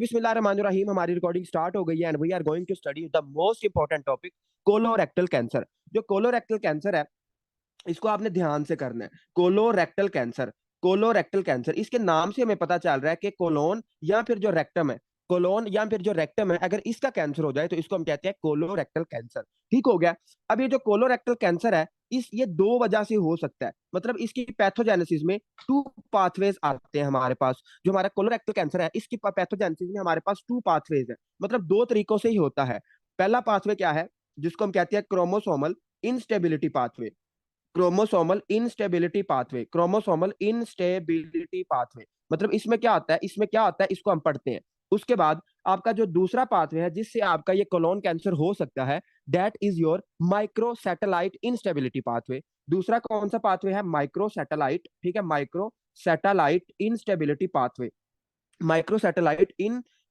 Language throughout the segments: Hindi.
बिस्मिल्लाहिर्रहमानिर्रहीम। हमारी रिकॉर्डिंग स्टार्ट हो गई है and we are going to study the most important topic, colorectal cancer. जो कोलोरेक्टल कैंसर है, इसको आपने ध्यान से करना है। कोलोरेक्टल कैंसर, कोलोरेक्टल कैंसर, इसके नाम से हमें पता चल रहा है कि कोलोन या फिर जो रेक्टम है, कोलोन या फिर जो रेक्टम है, अगर इसका कैंसर हो जाए तो इसको हम कहते हैं कोलोरेक्टल कैंसर। ठीक हो गया। अब ये जो कोलोरेक्टल कैंसर है, ये दो वजह से हो सकता है। मतलब इसकी पैथोजेनेसिस में टू पाथवेज आते हैं हमारे पास। जो हमारा कोलोरेक्टल कैंसर है, इसकी पैथोजेनेसिस में हमारे पास टू पाथवेज है। मतलब दो तरीकों से ही होता है। पहला पाथवे क्या है, जिसको हम कहते हैं chromosomal instability pathway. Chromosomal instability pathway, chromosomal instability pathway. मतलब इसमें क्या आता है, इसको हम पढ़ते हैं। उसके बाद आपका जो दूसरा पाथवे है जिससे आपका ये कोलोन कैंसर हो सकता है, that is your microsatellite instability pathway. दूसरा कौन सा पाथवे है? माइक्रोसैटेलाइट। ठीक है, microsatellite instability pathway, microsatellite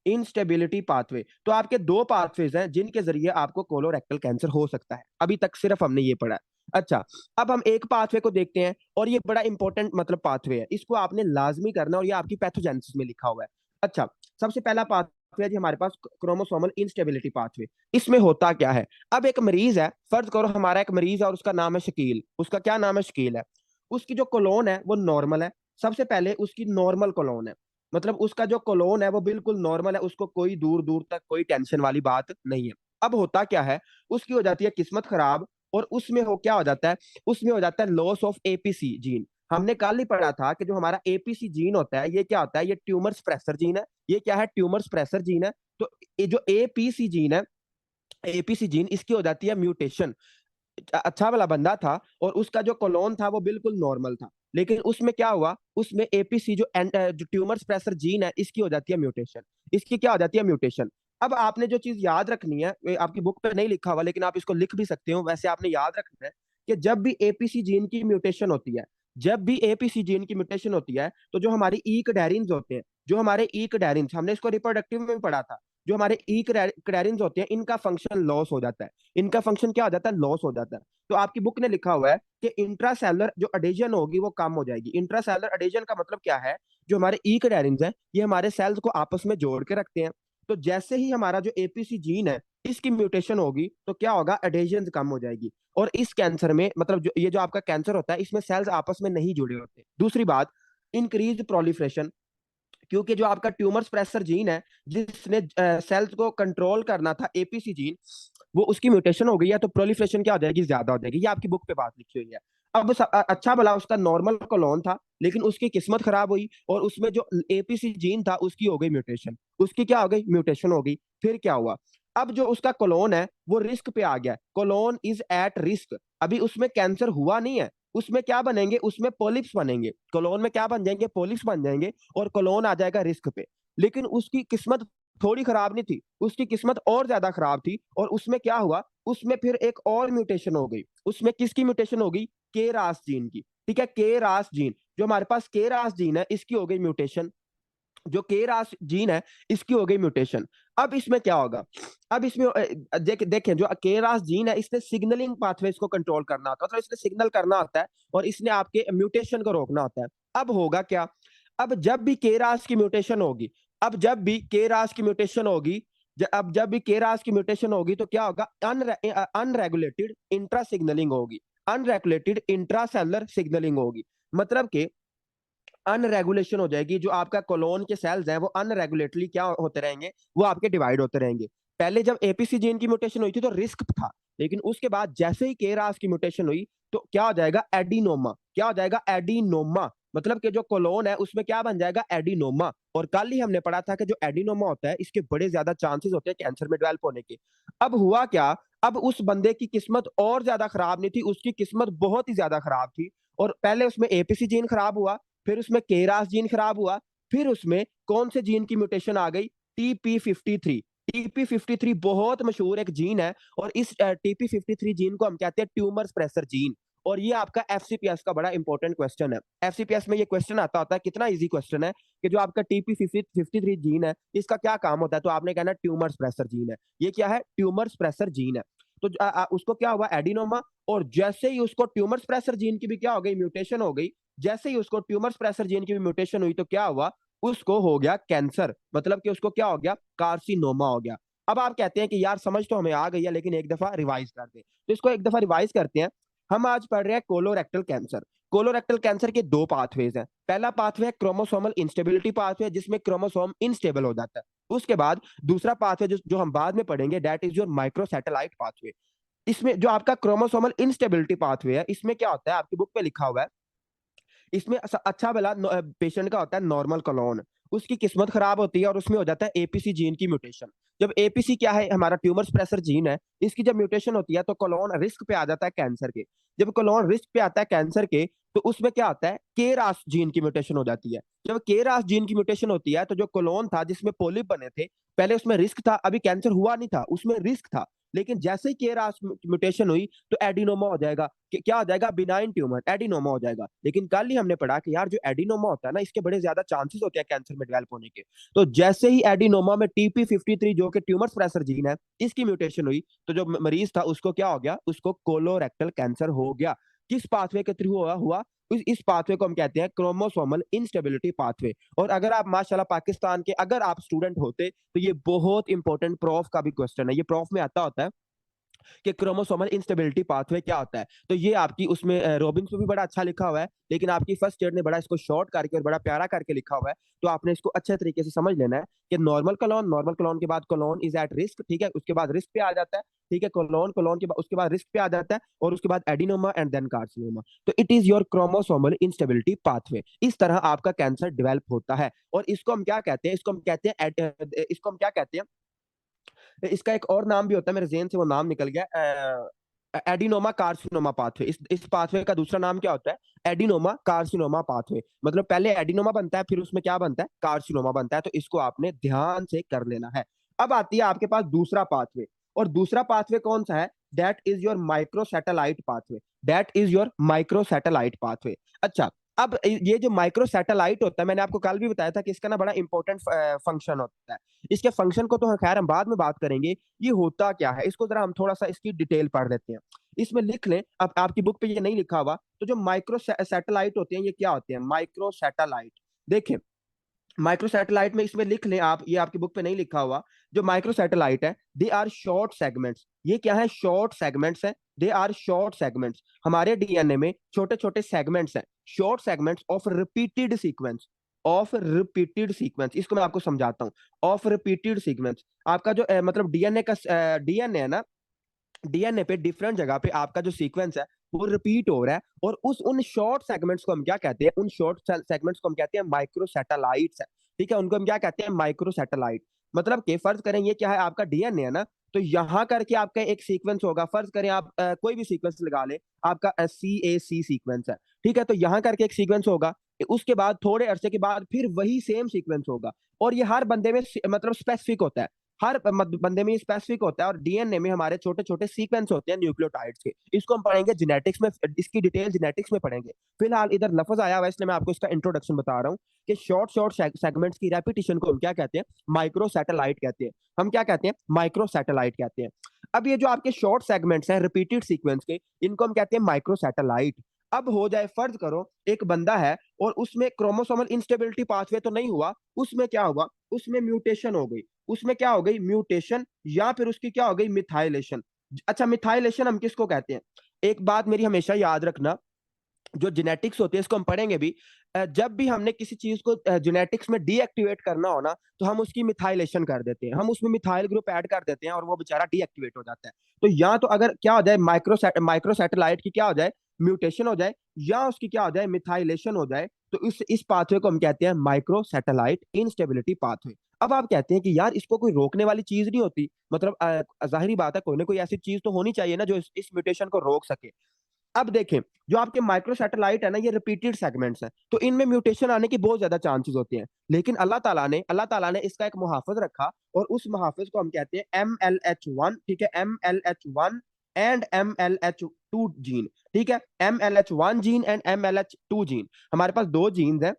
instability pathway. तो आपके दो पाथवेज हैं जिनके जरिए आपको कोलोरेक्टल कैंसर हो सकता है। अभी तक सिर्फ हमने ये पढ़ा है। अच्छा, अब हम एक पाथवे को देखते हैं और ये बड़ा इंपॉर्टेंट मतलब पाथवे है, इसको आपने लाजमी करना और ये आपकी पैथोजेनेसिस में लिखा हुआ है। अच्छा, सबसे पहला पाथवे है जी हमारे पास क्रोमोसोमल इंस्टेबिलिटी पाथवे। इसमें होता क्या है? अब एक मरीज है, फर्ज करो हमारा एक मरीज है और उसका नाम है शकील। उसका क्या नाम है? शकील है। उसकी जो कोलोन है वो नॉर्मल है। सबसे पहले उसकी नॉर्मल कोलोन है, मतलब उसका जो कोलोन है वो बिल्कुल नॉर्मल है, उसको कोई दूर दूर तक कोई टेंशन वाली बात नहीं है। अब होता क्या है, उसकी हो जाती है किस्मत खराब और उसमें हो क्या हो जाता है, उसमें हो जाता है लॉस ऑफ एपीसी जीन। हमने कल ही पढ़ा था कि जो हमारा एपीसी जीन होता है ये क्या होता है, ये ट्यूमर स्प्रेसर जीन है। ये क्या है? ट्यूमर स्प्रेसर जीन है। तो ये जो एपीसी जीन है, एपीसी जीन, इसकी हो जाती है म्यूटेशन। अच्छा वाला बंदा था और उसका जो कोलोन था वो बिल्कुल नॉर्मल था, लेकिन उसमें क्या हुआ, उसमें एपीसी जो ट्यूमर स्प्रेसर जीन है, इसकी हो जाती है म्यूटेशन। इसकी क्या हो जाती है? म्यूटेशन। अब आपने जो चीज याद रखनी है, आपकी बुक पे नहीं लिखा हुआ लेकिन आप इसको लिख भी सकते हो, वैसे आपने याद रखना है कि जब भी एपीसी जीन की म्यूटेशन होती है, जब भी एपीसी जीन की म्यूटेशन होती है, तो जो हमारी ई कैडेरिन्स होते हैं, जो हमारे ई कैडेरिन्स, हमने इसको रिप्रोडक्टिव में भी पढ़ा था, जो हमारे ई कैडेरिन्स होते हैं, इनका फंक्शन लॉस हो जाता है। इनका फंक्शन क्या हो जाता है? लॉस हो जाता है। तो आपकी बुक ने लिखा हुआ है कि इंट्रासेलुलर जो अडेजन होगी वो कम हो जाएगी। इंट्रासेलुलर अडेजन का मतलब क्या है? जो हमारे ई कैडेरिन्स हैं, ये हमारे सेल्स को आपस में जोड़ के रखते हैं। तो जैसे ही हमारा जो एपीसी जीन है, इसकी म्यूटेशन होगी तो क्या होगा? अडेजन कम हो जाएगी। और इस कैंसर में, मतलब ये जो आपका कैंसर होता है, इसमें सेल्स आपस में नहीं जुड़े होते। दूसरी बात, इंक्रीज प्रोलिफरेशन। क्योंकि जो आपका ट्यूमर स्प्रेसर जीन है, जिसने सेल्स को कंट्रोल करना था, एपीसी जीन, वो उसकी म्यूटेशन हो गई है, तो प्रोलिफरेशन क्या हो जाएगी? ज्यादा हो जाएगी। ये आपकी बुक पे बात लिखी हुई है। अब अच्छा भला उसका नॉर्मल कोलोन था, लेकिन उसकी किस्मत खराब हुई और उसमें जो एपीसी जीन था उसकी हो गई म्यूटेशन। उसकी क्या हो गई? म्यूटेशन हो गई। फिर क्या हुआ? अब जो उसका कोलोन है वो रिस्क पे आ गया, कोलोन इज एट रिस्क। अभी उसमें कैंसर हुआ नहीं है, उसमें क्या बनेंगे? उसमें पोलिप्स बनेंगे। कोलोन में क्या बन जाएंगे? पोलिप्स बन जाएंगे और कोलोन आ जाएगा रिस्क पे। लेकिन उसकी किस्मत थोड़ी खराब नहीं थी, उसकी किस्मत और ज्यादा खराब थी। और उसमें क्या हुआ? उसमें फिर एक और म्यूटेशन हो गई। उसमें किसकी म्यूटेशन हो गई? केरास जीन की। ठीक है, केरास जीन, जो हमारे पास केरास जीन है, इसकी हो गई म्यूटेशन। जो केरास जीन है, इसकी हो गई म्यूटेशन। अब इसमें क्या होगा? अब इसमें देखें, जो केरास जीन है, इसने सिग्नलिंग पाथवेज को कंट्रोल करना होता है, मतलब इसने सिग्नल करना होता है और इसने आपके म्यूटेशन को रोकना होता है। अब होगा क्या? अब जब भी केरास की म्यूटेशन होगी, अब जब भी केरास की म्यूटेशन होगी, अब जब भी केरास की म्यूटेशन होगी तो क्या होगा? अनरेगुलेटेड इंट्रा सिग्नलिंग होगी, अनरेगुलेटेड इंट्रासेलुलर सिग्नलिंग होगी। मतलब कि अनरेगुलेशन हो जाएगी। जो आपका कोलोन के सेल्स हैं वो अनरेगुलेटली क्या होते रहेंगे? वो आपके डिवाइड होते रहेंगे। पहले जब एपीसी जीन की म्यूटेशन हुई थी तो रिस्क था, लेकिन उसके बाद जैसे ही केरास की म्यूटेशन हुई तो क्या हो जाएगा? एडिनोमा। क्या हो जाएगा? एडिनोमा। मतलब कि जो कोलोन है उसमें क्या बन जाएगा? एडिनोमा। और कल ही हमने पढ़ा था कि जो एडिनोमा होता है, इसके बड़े ज्यादा चांसेस होते हैं कैंसर में डेवलप होने के। अब हुआ क्या? अब उस बंदे की किस्मत और ज्यादा खराब नहीं थी, उसकी किस्मत बहुत ही ज्यादा खराब थी। और पहले उसमें एपीसी जीन खराब हुआ, फिर उसमें केरास जीन खराब हुआ, फिर उसमें कौन से जीन की म्यूटेशन आ गई? टीपी53। टीपी53 बहुत मशहूर एक जीन है और इस टीपी53 जीन को हम कहते हैं ट्यूमर स्प्रेसर जीन। और ये आपका एफसीपीएस का बड़ा इंपॉर्टेंट क्वेश्चन है। एफसीपीएस में ये क्वेश्चन आता होता है, कितना इजी क्वेश्चन है, कि जो आपका टीपी53 जीन है, इसका क्या काम होता है? तो आपने कहना ट्यूमर स्प्रेसर जीन है। ये क्या है? ट्यूमर स्प्रेसर जीन है। तो उसको क्या हुआ? एडिनोमा। और जैसे ही उसको ट्यूमर स्प्रेसर जीन की भी क्या हो गई? म्यूटेशन हो गई। जैसे ही उसको ट्यूमर स्प्रेसर जीन की भी म्यूटेशन हुई तो क्या हुआ? उसको हो गया कैंसर, मतलब कि उसको क्या हो गया, कार्सिनोमा हो गया। अब आप कहते हैं कि यार समझ तो हमें आ गई है, लेकिन एक दफा रिवाइज कर दे, तो इसको एक दफा रिवाइज करते हैं। हम आज पढ़ रहे हैं कोलोरेक्टल कैंसर। कोलोरेक्टल कैंसर के दो पाथवेज हैं। पहला पाथवे है क्रोमोसोमल इंस्टेबिलिटी पाथवे, जिसमें क्रोमोसोम इनस्टेबल हो जाता है। उसके बाद दूसरा पाथवे जो हम बाद में पढ़ेंगे, that is your microsatellite pathway. इसमें जो आपका क्रोमोसोमल इंस्टेबिलिटी पाथवे है, इसमें क्या होता है, आपकी बुक पे लिखा हुआ है, इसमें अच्छा भला पेशेंट का होता है नॉर्मल कोलोन, उसकी किस्मत खराब होती है और उसमें हो जाता है एपीसी जीन की म्यूटेशन। जब एपीसी क्या है, हमारा ट्यूमर स्प्रेसर जीन है, इसकी जब म्यूटेशन होती है तो कोलोन रिस्क पे आ जाता है कैंसर के। जब कोलोन रिस्क पे आता है कैंसर के, तो उसमें क्या आता है, केरास जीन की म्यूटेशन हो जाती है। जब केरास जीन की म्यूटेशन होती है, तो जो कोलोन था जिसमें पोलिप बने थे, पहले उसमें रिस्क था, अभी कैंसर हुआ नहीं था, उसमें रिस्क था, लेकिन जैसे ही केरास म्यूटेशन हुई तो एडिनोमा हो जाएगा। क्या हो जाएगा, बिनाइन ट्यूमर एडिनोमा हो जाएगा। लेकिन कल ही हमने पढ़ा कि यार जो एडिनोमा होता है ना, इसके बड़े ज्यादा चांसेस होते हैं कैंसर में डेवलप होने के। तो जैसे ही एडिनोमा में TP53 जो कि ट्यूमर स्प्रेसर जीन है, इसकी म्यूटेशन हुई, तो जो मरीज था उसको क्या हो गया, उसको कोलोरेक्टल कैंसर हो गया। किस पाथवे के थ्रू हुआ? इस पाथवे को हम कहते हैं क्रोमोसोमल इंस्टेबिलिटी पाथवे। और अगर आप माशाल्लाह पाकिस्तान के अगर आप स्टूडेंट होते, तो ये बहुत इंपॉर्टेंट प्रॉफ का भी क्वेश्चन है, ये प्रॉफ में आता होता है कि क्रोमोसोमल इंस्टेबिलिटी पाथवे क्या होता है। तो ये आपकी उसमें रॉबिन्स में भी बड़ा अच्छा लिखा हुआ है, लेकिन आपकी फर्स्ट ईयर ने बड़ा इसको शॉर्ट करके और बड़ा प्यारा करके लिखा हुआ है। तो आपने इसको अच्छे तरीके से समझ लेना है कि नॉर्मल कॉलोन के बाद कॉलोन इज एट रिस्क, ठीक है, उसके बाद रिस्क पे आ जाता है, ठीक है, कॉलोन कॉलोन के बाद उसके बाद रिस्क पे आ जाता है, और उसके बाद एडिनोमा एंड देन कार्सिनोमा। तो it is your chromosomal instability pathway. इस तरह आपका कैंसर डेवलप होता है। और इसको हम क्या कहते हैं, इसको हम क्या कहते हैं, इसका एक और नाम भी होता है, मेरे जेहन से वो नाम निकल गया, एडिनोमा कार्सिनोमा पाथवे। इस पाथवे का दूसरा नाम क्या होता है, एडिनोमा कार्सिनोमा पाथवे। मतलब पहले एडिनोमा बनता है, फिर उसमें क्या बनता है, कार्सिनोमा बनता है। तो इसको आपने ध्यान से कर लेना है। अब आती है आपके पास दूसरा पाथवे, और दूसरा पाथवे कौन सा है, that is your microsatellite pathway. That is your microsatellite pathway. अच्छा, अब ये जो माइक्रोसैटेलाइट होता है, मैंने आपको कल भी बताया था कि इसका ना बड़ा इंपॉर्टेंट फंक्शन होता है। इसके फंक्शन को तो खैर हम बाद में बात करेंगे, ये होता क्या है इसको जरा हम थोड़ा सा इसकी डिटेल पढ़ लेते हैं। इसमें लिख लें, अब आपकी बुक पे ये नहीं लिखा हुआ, तो जो माइक्रो सैटेलाइट होते हैं, ये क्या होते हैं, माइक्रो सैटेलाइट। देखें, माइक्रो सैटेलाइट में इसमें लिख लें आप, ये आपकी बुक पे नहीं लिखा हुआ, जो माइक्रो सैटेलाइट है, दे आर शॉर्ट सेगमेंट्स। ये क्या है, शॉर्ट सेगमेंट्स है, दे आर शॉर्ट सेगमेंट्स। हमारे डीएनए में छोटे छोटे सेगमेंट्स हैं, short segments of repeated sequence, of repeated sequence. इसको मैं आपको समझाता हूँ। ऑफ रिपीटेड सीक्वेंस, आपका जो मतलब डीएनए है ना, डीएनए पे डिफरेंट जगह पे आपका जो सीक्वेंस है वो रिपीट हो रहा है, और उन शॉर्ट सेगमेंट्स को हम क्या कहते हैं, उन शॉर्ट सेगमेंट्स को हम कहते हैं माइक्रो सैटेलाइट्स है। ठीक है, उनको हम क्या कहते हैं, माइक्रो सैटेलाइट। मतलब कि फर्ज करें ये क्या है, आपका डीएनए है ना, तो यहाँ करके आपका एक सीक्वेंस होगा। फर्ज करें आप कोई भी सीक्वेंस लगा ले, आपका CAC सीक्वेंस है, ठीक है, तो यहाँ करके एक सीक्वेंस होगा, उसके बाद थोड़े अरसे के बाद फिर वही सेम सीक्वेंस होगा। और ये हर बंदे में मतलब स्पेसिफिक होता है, हर बंदे में स्पेसिफिक होता है। और डीएनए में हमारे छोटे छोटे सीक्वेंस होते हैं न्यूक्लियोटाइड्स के, इसको हम पढ़ेंगे जेनेटिक्स में, इसकी डिटेल जेनेटिक्स में पढ़ेंगे। फिलहाल इधर लफ्ज आया हुआ है, इसलिए मैं आपको इसका इंट्रोडक्शन बता रहा हूँ कि शॉर्ट शॉर्ट सेगमेंट्स की रेपिटेशन को हम क्या कहते हैं, माइक्रो सैटेलाइट कहते हैं। हम क्या कहते हैं, माइक्रो सैटेलाइट कहते हैं। अब ये जो आपके शॉर्ट सेगमेंट्स हैं रिपीटेड सीक्वेंस के, इनको हम कहते हैं माइक्रो सैटेलाइट। अब हो जाए, फर्ज करो एक बंदा है और उसमें क्रोमोसोमल इंस्टेबिलिटी पाथवे तो नहीं हुआ, उसमें क्या हुआ, उसमें म्यूटेशन हो गई। उसमें क्या हो गई, म्यूटेशन, या फिर उसकी क्या हो गई, मिथाइलेशन। अच्छा, मिथाइलेशन हम किसको कहते हैं, एक बात मेरी हमेशा याद रखना, जो जेनेटिक्स होती है इसको हम पढ़ेंगे भी, जब भी हमने किसी चीज को जेनेटिक्स में डीएक्टिवेट करना हो ना, तो हम उसकी मिथाइलेशन कर देते हैं, हम उसमें मिथाइल ग्रुप ऐड कर देते हैं और वो बेचारा डीएक्टिवेट हो जाता है। तो या तो अगर क्या हो जाए, माइक्रो सैटेलाइट की क्या हो जाए, म्यूटेशन हो जाए, या उसकी क्या हो जाए, मिथाइलेशन हो जाए, तो इस पाथवे को हम कहते हैं माइक्रो सैटेलाइट इंस्टेबिलिटी पाथवे। अब आप कहते हैं कि यार इसको कोई रोकने वाली चीज नहीं होती, मतलब जाहिर बात है कोई ना कोई ऐसी चीज तो होनी चाहिए ना जो इस म्यूटेशन को रोक सके। अब देखें, जो आपके माइक्रो सैटेलाइट है ना, ये रिपीटेड सेगमेंट्स हैं, तो इनमें म्यूटेशन आने की बहुत ज्यादा चांसेस होते हैं। लेकिन अल्लाह ताला ने इसका एक मुहाफिज रखा, और उस मुहाफिज को हम कहते हैं MLH1, ठीक है, MLH1 एंड MLH2 जीन, ठीक है, MLH1 gene and MLH2 gene. हमारे पास दो जीन्स हैं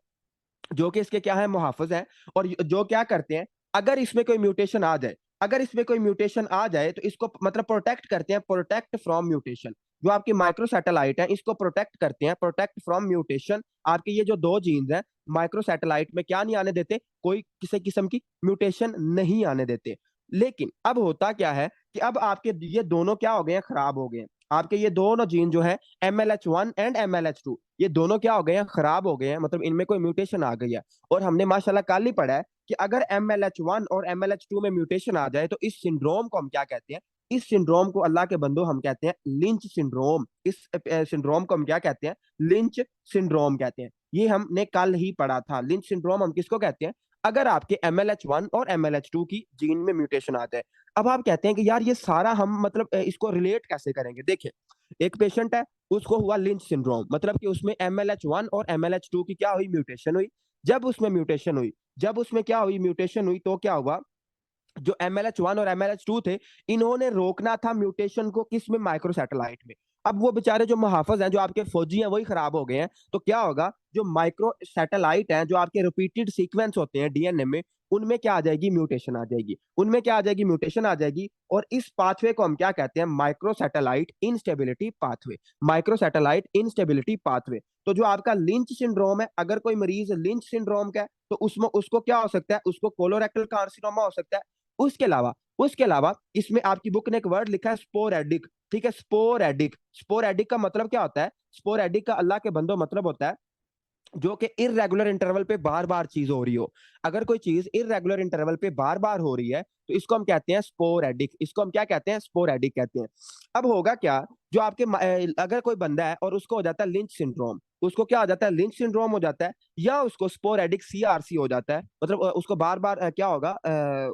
जो कि इसके क्या है, मुहाफिज हैं, और जो क्या करते हैं, अगर इसमें कोई म्यूटेशन आ जाए, तो इसको मतलब प्रोटेक्ट करते हैं, प्रोटेक्ट फ्रॉम म्यूटेशन। जो आपके माइक्रो सैटेलाइट है इसको प्रोटेक्ट करते हैं, प्रोटेक्ट फ्रॉम म्यूटेशन। आपके ये जो दो जीन्स हैं माइक्रो सैटेलाइट में क्या नहीं आने देते, कोई किसी किस्म की म्यूटेशन नहीं आने देते। लेकिन अब होता क्या है कि अब आपके ये दोनों क्या हो गए हैं, खराब हो गए हैं। आपके ये दोनों जीन जो है MLH1 एंड MLH2, ये दोनों क्या हो गए हैं, खराब हो गए हैं, मतलब इनमें कोई म्यूटेशन आ गई है। और हमने माशाल्लाह कल ही पढ़ा है कि अगर MLH1 और MLH2 में म्यूटेशन आ जाए तो इस सिंड्रोम को हम क्या कहते हैं, इस सिंड्रोम को अल्लाह के बंदो हम कहते हैं लिंच सिंड्रोम। इस सिंड्रोम को हम क्या कहते हैं, लिंच सिंड्रोम कहते हैं। ये हमने कल ही पढ़ा था। लिंच सिंड्रोम हम किसको कहते हैं, अगर आपके MLH1 और MLH2 की जीन में म्यूटेशन आ जाए। अब आप कहते हैं कि यार ये सारा हम मतलब इसको रिलेट कैसे करेंगे। देखिए, एक पेशेंट है, उसको हुआ लिंच सिंड्रोम, मतलब कि उसमें MLH1 और MLH2 की क्या हुई, म्यूटेशन हुई। जब उसमें म्यूटेशन हुई, जब उसमें क्या हुई, म्यूटेशन हुई, तो क्या हुआ, जो MLH1 और MLH2 थे, इन्होंने रोकना था म्यूटेशन को, किस में, माइक्रो सैटेलाइट में। अब वो बेचारे जो मुहाफिज हैं, जो आपके फौजी हैं, वही खराब हो गए हैं। तो क्या होगा, जो माइक्रो सैटेलाइट हैं, जो आपके रिपीटेड सीक्वेंस होते हैं डीएनए में, उनमें क्या आ जाएगी, म्यूटेशन आ जाएगी, उनमें क्या आ जाएगी, म्यूटेशन आ जाएगी। और इस पाथवे को हम क्या कहते हैं, micro satellite instability pathway, micro satellite instability pathway. तो जो आपका लिंच सिंड्रोम है, अगर कोई मरीज लिंच सिंड्रोम का है तो उसमें उसको क्या हो सकता है, उसको कोलोरेक्टल कार्सिनोमा हो सकता है। उसके अलावा इसमें आपकी बुक ने एक वर्ड लिखा है स्पोरेडिक। ठीक है, स्पोरेडिक। स्पोरेडिक का मतलब क्या होता है, स्पोरेडिक का अल्लाह के बंदो मतलब होता है जो कि इररेगुलर इंटरवल पे बार बार चीज हो रही हो। अगर कोई चीज इररेगुलर इंटरवल पे बार बार हो रही है तो इसको हम कहते हैं स्पोरेडिक। इसको हम क्या कहते हैं, स्पोरेडिक कहते हैं। अब होगा क्या, जो आपके अगर कोई बंदा है और उसको हो जाता है लिंच सिंड्रोम, उसको क्या हो जाता है, लिंच सिंड्रोम हो जाता है, या उसको स्पोरेडिक CRC हो जाता है, मतलब उसको बार बार क्या होगा,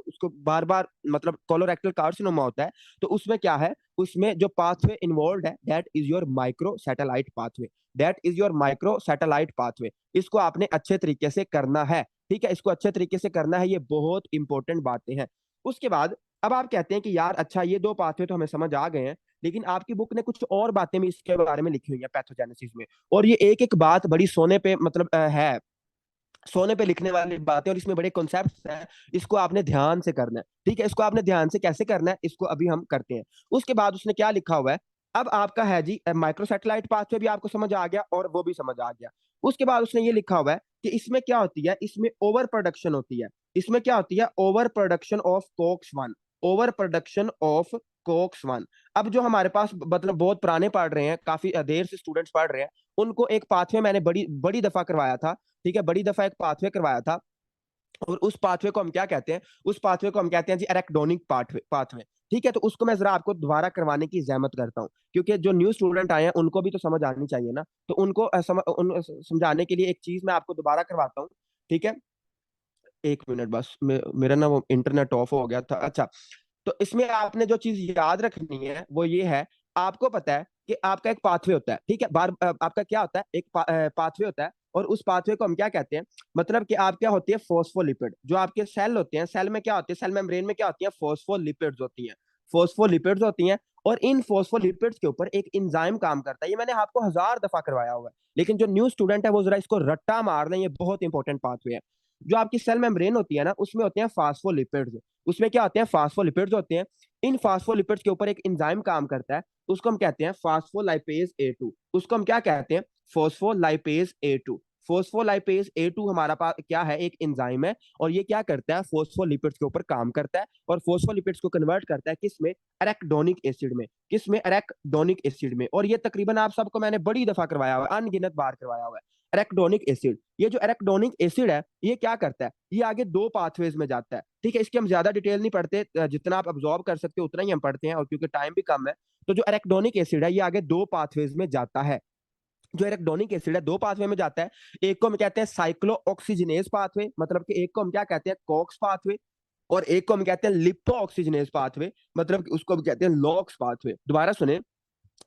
उसको बार बार मतलब कोलोरेक्टल कार्सिनोमा होता है। तो उसमें क्या है, उसमें जो पाथवे इन्वॉल्व है that is your micro satellite pathway, that is your micro satellite pathway. इसको आपने अच्छे तरीके से करना है। ठीक है, इसको अच्छे तरीके से करना है, ये बहुत इंपॉर्टेंट बातें हैं। उसके बाद अब आप कहते हैं कि यार अच्छा ये दो पाथवे तो हमें समझ आ गए हैं, लेकिन आपकी बुक ने कुछ और बातें भी इसके बारे में लिखी हुई है पैथोजेनेसिस में। और ये एक एक बात बड़ी सोने पे मतलब है, सोने पे लिखने वाली बातें, और इसमें बड़े कॉन्सेप्ट्स हैं। इसको आपने ध्यान से करना है। ठीक है, इसको आपने ध्यान से कैसे करना है, इसको अभी हम करते हैं। उसके बाद उसने क्या लिखा हुआ है, अब आपका है जी माइक्रो सैटेलाइट पाथवे भी आपको समझ आ गया और वो भी समझ आ गया। उसके बाद उसने ये लिखा हुआ है कि इसमें क्या होती है, इसमें ओवर प्रोडक्शन होती है। इसमें क्या होती है, over production of Cokes 1, over production of Cokes 1। अब जो हमारे पास मतलब बहुत पुराने पढ़ रहे हैं, काफी देर से स्टूडेंट्स पढ़ रहे हैं, उनको एक पाथवे मैंने बड़ी बड़ी दफा करवाया था। ठीक है, बड़ी दफा एक पाथवे करवाया था, और उस पाथवे को हम क्या कहते हैं, उस पाथवे को हम कहते हैं जी एरेक्डोनिक पाथवे पाथवे। ठीक है, तो उसको मैं जरा आपको दोबारा करवाने की जहमत करता हूँ, क्योंकि जो न्यू स्टूडेंट आए हैं उनको भी तो समझ आनी चाहिए ना। तो उनको समझाने के लिए एक चीज मैं आपको दोबारा करवाता हूँ। ठीक है, एक मिनट बस, मेरा ना वो इंटरनेट ऑफ हो गया था। अच्छा, तो इसमें आपने जो चीज याद रखनी है वो ये है, आपको पता है कि आपका एक पाथवे होता है। ठीक है, आपका क्या होता है, एक पाथवे होता है, और उस पाथवे को हम क्या कहते हैं, मतलब कि आप क्या होती है, फोस्फोलिपिड। जो आपके सेल होते हैं, सेल में क्या होती है, सेल मेम्ब्रेन में क्या होती है, फोस्फोलिपिड्स होती हैं, फोस्फोलिपिड्स होती हैं। और इन फोस्फोलिपिड्स के ऊपर एक एंजाइम काम करता है। ये मैंने आपको 1000 दफा करवाया हुआ है, लेकिन जो न्यू स्टूडेंट है वो जरा इसको रट्टा मार लें, ये बहुत इंपॉर्टेंट पाथवे है। जो आपकी सेल मेम्ब्रेन होती है ना, उसमें होते हैं फास्फोलिपिड्स। उसमें क्या होते हैं, फास्फोलिपिड्स होते हैं। इन फास्फोलिपिड्स के ऊपर एक एंजाइम काम करता है, उसको हम कहते हैं फास्फोलाइपेज A2। उसको हम क्या कहते हैं, फोस्फोलाइपेज A2। फोस्फोलाइपेज A2 हमारा पास क्या है, एक एंजाइम है, और ये क्या करता है, फोस्फोलिपिड्स के ऊपर काम करता है, और फोस्फोलिपिड्स को कन्वर्ट करता है किस में, एरेक्डोनिक एसिड में। किस में, एरेक्डोनिक एसिड में। और ये तकरीबन आप सबको मैंने बड़ी दफा करवाया हुआ है, अनगिनत बार करवाया हुआ है। एरेक्डोनिक एसिड, ये जो एरेक्डोनिक एसिड है, ये क्या करता है, ये आगे दो पाथवेज में जाता है। ठीक है, इसकी हम ज्यादा डिटेल नहीं पढ़ते, जितना आप अब्जॉर्ब कर सकते हो उतना ही हम पढ़ते हैं, और क्योंकि टाइम भी कम है। तो जो एरेक्डोनिक एसिड है ये आगे दो पाथवेज में जाता है। जो एरेक्डोनिक एसिड है दो पाथवे में जाता है। एक को हम कहते हैं साइक्लो ऑक्सीजनेज पाथवे, मतलब कि एक को हम क्या कहते हैं, कॉक्स पाथवे, और एक को हम कहते हैं लिपो ऑक्सीजनेज पाथवे, मतलब कि उसको हम कहते हैं लॉक्स पाथवे। दोबारा सुने,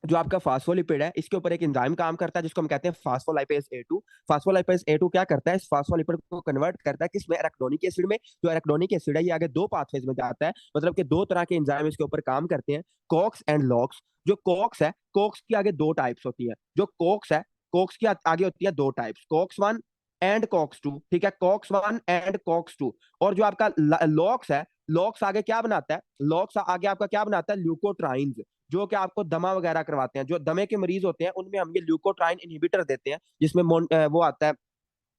जो आपका फास्फोलिपिड है इसके ऊपर एक एंजाइम काम करता है जिसको हम कहते हैं फास्फोलाइपेज A2। फास्फोलाइपेज A2 क्या करता है, इस फास्फोलिपिड को कन्वर्ट करता है किसमें, एराकिडोनिक एसिड में। जो एराकिडोनिक एसिड है ये आगे दो पाथवेज में जाता है, मतलब कि दो तरह के एंजाइम इसके ऊपर काम करते हैं, कॉक्स एंड लॉक्स। जो कॉक्स है, कॉक्स की आगे दो टाइप्स होती है। जो कॉक्स है, कॉक्स की आगे होती है दो टाइप्स, कॉक्स 1 एंड कॉक्स 2। ठीक है, कॉक्स 1 एंड कॉक्स 2। और जो आपका लॉक्स है, लॉक्स आगे क्या बनाता है, लॉक्स आगे आपका क्या बनाता है, ल्यूकोट्राइन्स। जो कि आपको दमा वगैरह करवाते हैं, जो दमे के मरीज होते हैं उनमें हम ये ल्यूकोट्राइन इनहिबिटर देते हैं, जिसमें वो आता है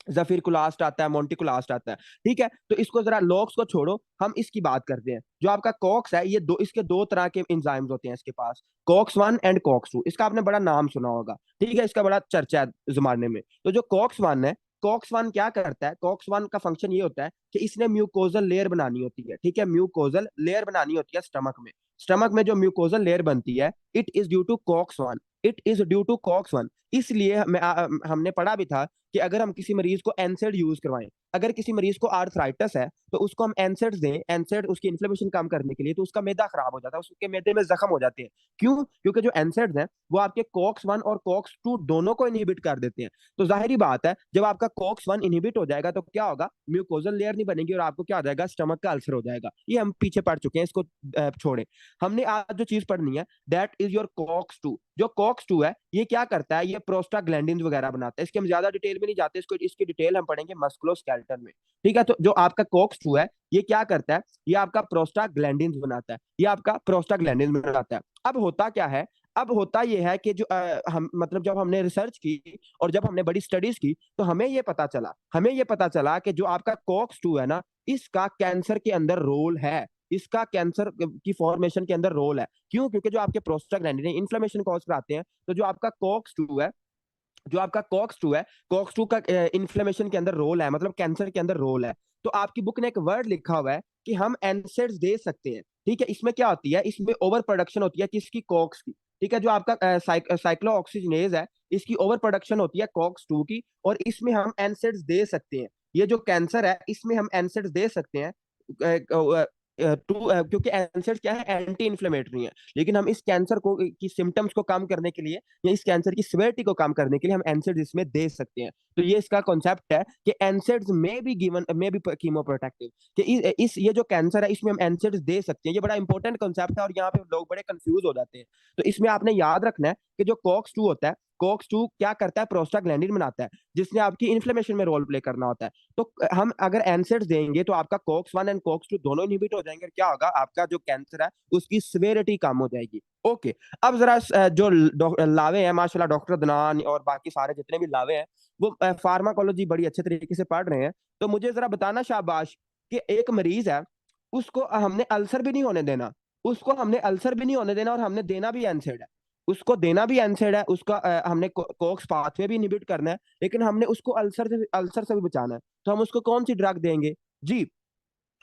जफिरकुलास्ट आता है, मोंटिकुलास्ट आता है। ठीक है, तो इसको जरा लॉक्स को छोड़ो, हम इसकी बात करते हैं। जो आपका कॉक्स है, ये इसके दो तरह के एंजाइम्स होते हैं इसके पास, कॉक्स 1 एंड कॉक्स 2। इसका आपने बड़ा नाम सुना होगा, ठीक है, इसका बड़ा चर्चा है जमाने में। तो जो कॉक्स 1 है, कॉक्स 1 क्या करता है, कॉक्स 1 का फंक्शन ये होता है कि इसने म्यूकोजल लेयर बनानी होती है। ठीक है, म्यूकोजल लेयर बनानी होती है स्टमक में। स्टमक में जो म्यूकोजल लेयर बनती है, it is due to COX 1, it is due to COX 1। इसलिए हमने पढ़ा भी था कि अगर हम किसी मरीज को एनसेड यूज करवाएं, अगर किसी मरीज को आर्थराइटिस है तो उसको हम एनसेड दें, एनसेड उसकी इन्फ्लेमेशन कम करने के लिए, तो उसका मैदा खराब हो जाता है, उसके मैदे में जख्म हो जाते हैं। क्यों? क्योंकि जो एनसेड हैं वो आपके कॉक्स 1 और कॉक्स 2 दोनों को इनहिबिट कर देते हैं। तो जाहिर बात है, जब आपका कॉक्स 1 इनहिबिट हो जाएगा तो क्या होगा, म्यूकोजल लेयर नहीं बनेगी और आपको क्या हो जाएगा, स्टमक का अल्सर हो जाएगा। ये हम पीछे पढ़ चुके हैं, इसको छोड़े। हमने आज जो चीज पढ़नी है, दैट इज योर कॉक्स 2। जो कॉक्स 2 है, ये क्या करता है, ये प्रोस्टाग्लैंडिन वगैरह बनाता है। इसके हम ज्यादा डिटेल में नहीं जाते, इसकी डिटेल हम पढ़ेंगे मस्कुलोस्केलेटल में। ठीक है, तो जो आपका कॉक्स 2 है, ये क्या करता है, ये आपका प्रोस्टाग्लैंडिन बनाता है, ये आपका प्रोस्टाग्लैंडिन बनाता है। अब होता क्या है, अब होता यह है कि जो हम मतलब जब हमने रिसर्च की और जब हमने बड़ी स्टडीज की, तो हमें ये पता चला कि जो आपका कॉक्स 2 है ना, इसका कैंसर के अंदर रोल है, इसका कैंसर की फॉर्मेशन के अंदर रोल है। क्यों? क्योंकि जो आपके प्रोस्टाग्लैंडिन इन्फ्लेमेशन कॉज कराते हैं, तो जो आपका कॉक्स 2 है, जो आपका कॉक्स 2 है, कॉक्स 2 का इन्फ्लेमेशन के अंदर रोल है, मतलब कैंसर के अंदर रोल है। तो आपकी बुक ने एक वर्ड लिखा हुआ है कि हम एनसेड्स दे सकते हैं। ठीक है, इसमें क्या होती है, इसमें ओवर प्रोडक्शन होती है किसकी, कॉक्स की। ठीक है, जो आपका साइक्लोऑक्सीजनेज है, इसकी ओवर प्रोडक्शन होती है कॉक्स 2 की, और इसमें हम एनसेड्स दे सकते हैं। ये जो कैंसर है, इसमें हम एनसेड्स दे सकते हैं क्योंकि एनसेड्स क्या है, एंटी इन्फ्लेमेटरी है। लेकिन हम इस कैंसर को की सिम्टम्स को कम करने के लिए या इस कैंसर की सिवियरिटी को कम करने के लिए हम एनसेड्स इसमें दे सकते हैं। तो ये इसका कॉन्सेप्ट है कि एनसेड्स में भी गिवन में भी कीमोप्रोटेक्टिव, कि इस ये जो कैंसर है, इसमें हम एनसेड्स दे सकते हैं। ये बड़ा इंपॉर्टेंट कॉन्सेप्ट है और यहाँ पे लोग बड़े कंफ्यूज हो जाते हैं। तो इसमें आपने याद रखना है कि जो कॉक्स 2 होता है, कॉक्स 2 क्या करता है, प्रोस्टाग्लैंडिन बनाता है, जिसने आपकी इन्फ्लेमेशन में रोल प्ले करना होता है। तो हम अगर एनसेड्स देंगे तो आपका कॉक्स 1 एंड कॉक्स 2 दोनों इनहिबिट हो जाएंगे, और क्या होगा, आपका जो कैंसर है उसकी सिवियरिटी कम हो जाएगी। ओके, अब जरा जो लावे हैं, माशाल्लाह डॉक्टर दनान और बाकी सारे जितने भी लावे हैं, वो फार्माकोलॉजी बड़ी अच्छे तरीके से पढ़ रहे हैं। तो मुझे जरा बताना शाबाश, कि एक मरीज है, उसको हमने अल्सर भी नहीं होने देना, उसको हमने अल्सर भी नहीं होने देना, और हमने देना भी एनसेड है, उसको देना भी एनसेड है, उसका हमने कोक्स पाथवे भी इनहिबिट करना है, लेकिन हमने उसको अल्सर से भी बचाना है। तो हम उसको कौन सी ड्रग देंगे जी,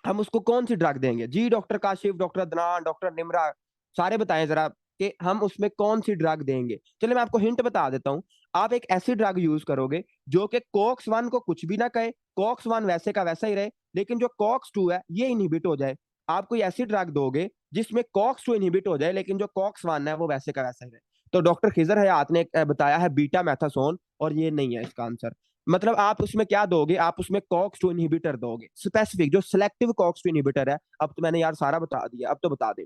हम उसको कौन सी ड्रग देंगे जी, doctor Kashif, doctor Adnan, doctor Nimra, सारे बताएं जरा कि हम उसमें कौन सी ड्रग देंगे। चलिए मैं आपको हिंट बता देता हूं, आप एक ऐसी ड्रग यूज करोगे जो कि कॉक्स 1 को कुछ भी ना कहे, कॉक्स 1 वैसे का वैसा ही रहे, लेकिन जो कॉक्स 2 है ये इनहिबिट हो जाए। आप कोई ऐसी ड्रग दोगे जिसमें कॉक्स 2 इनहिबिट हो जाए, लेकिन जो कॉक्स 1 है वो वैसे का वैसा ही रहे। तो डॉक्टर खिजर हयात ने बताया है बीटा मैथासोन, और ये नहीं है इसका आंसर। मतलब आप उसमें क्या दोगे, आप उसमें कॉक्स 2 इनहिबिटर दोगे, स्पेसिफिक जो सिलेक्टिव कॉक्स 2 इनहिबिटर है। अब तो मैंने यार सारा बता दिया, अब तो बता दे,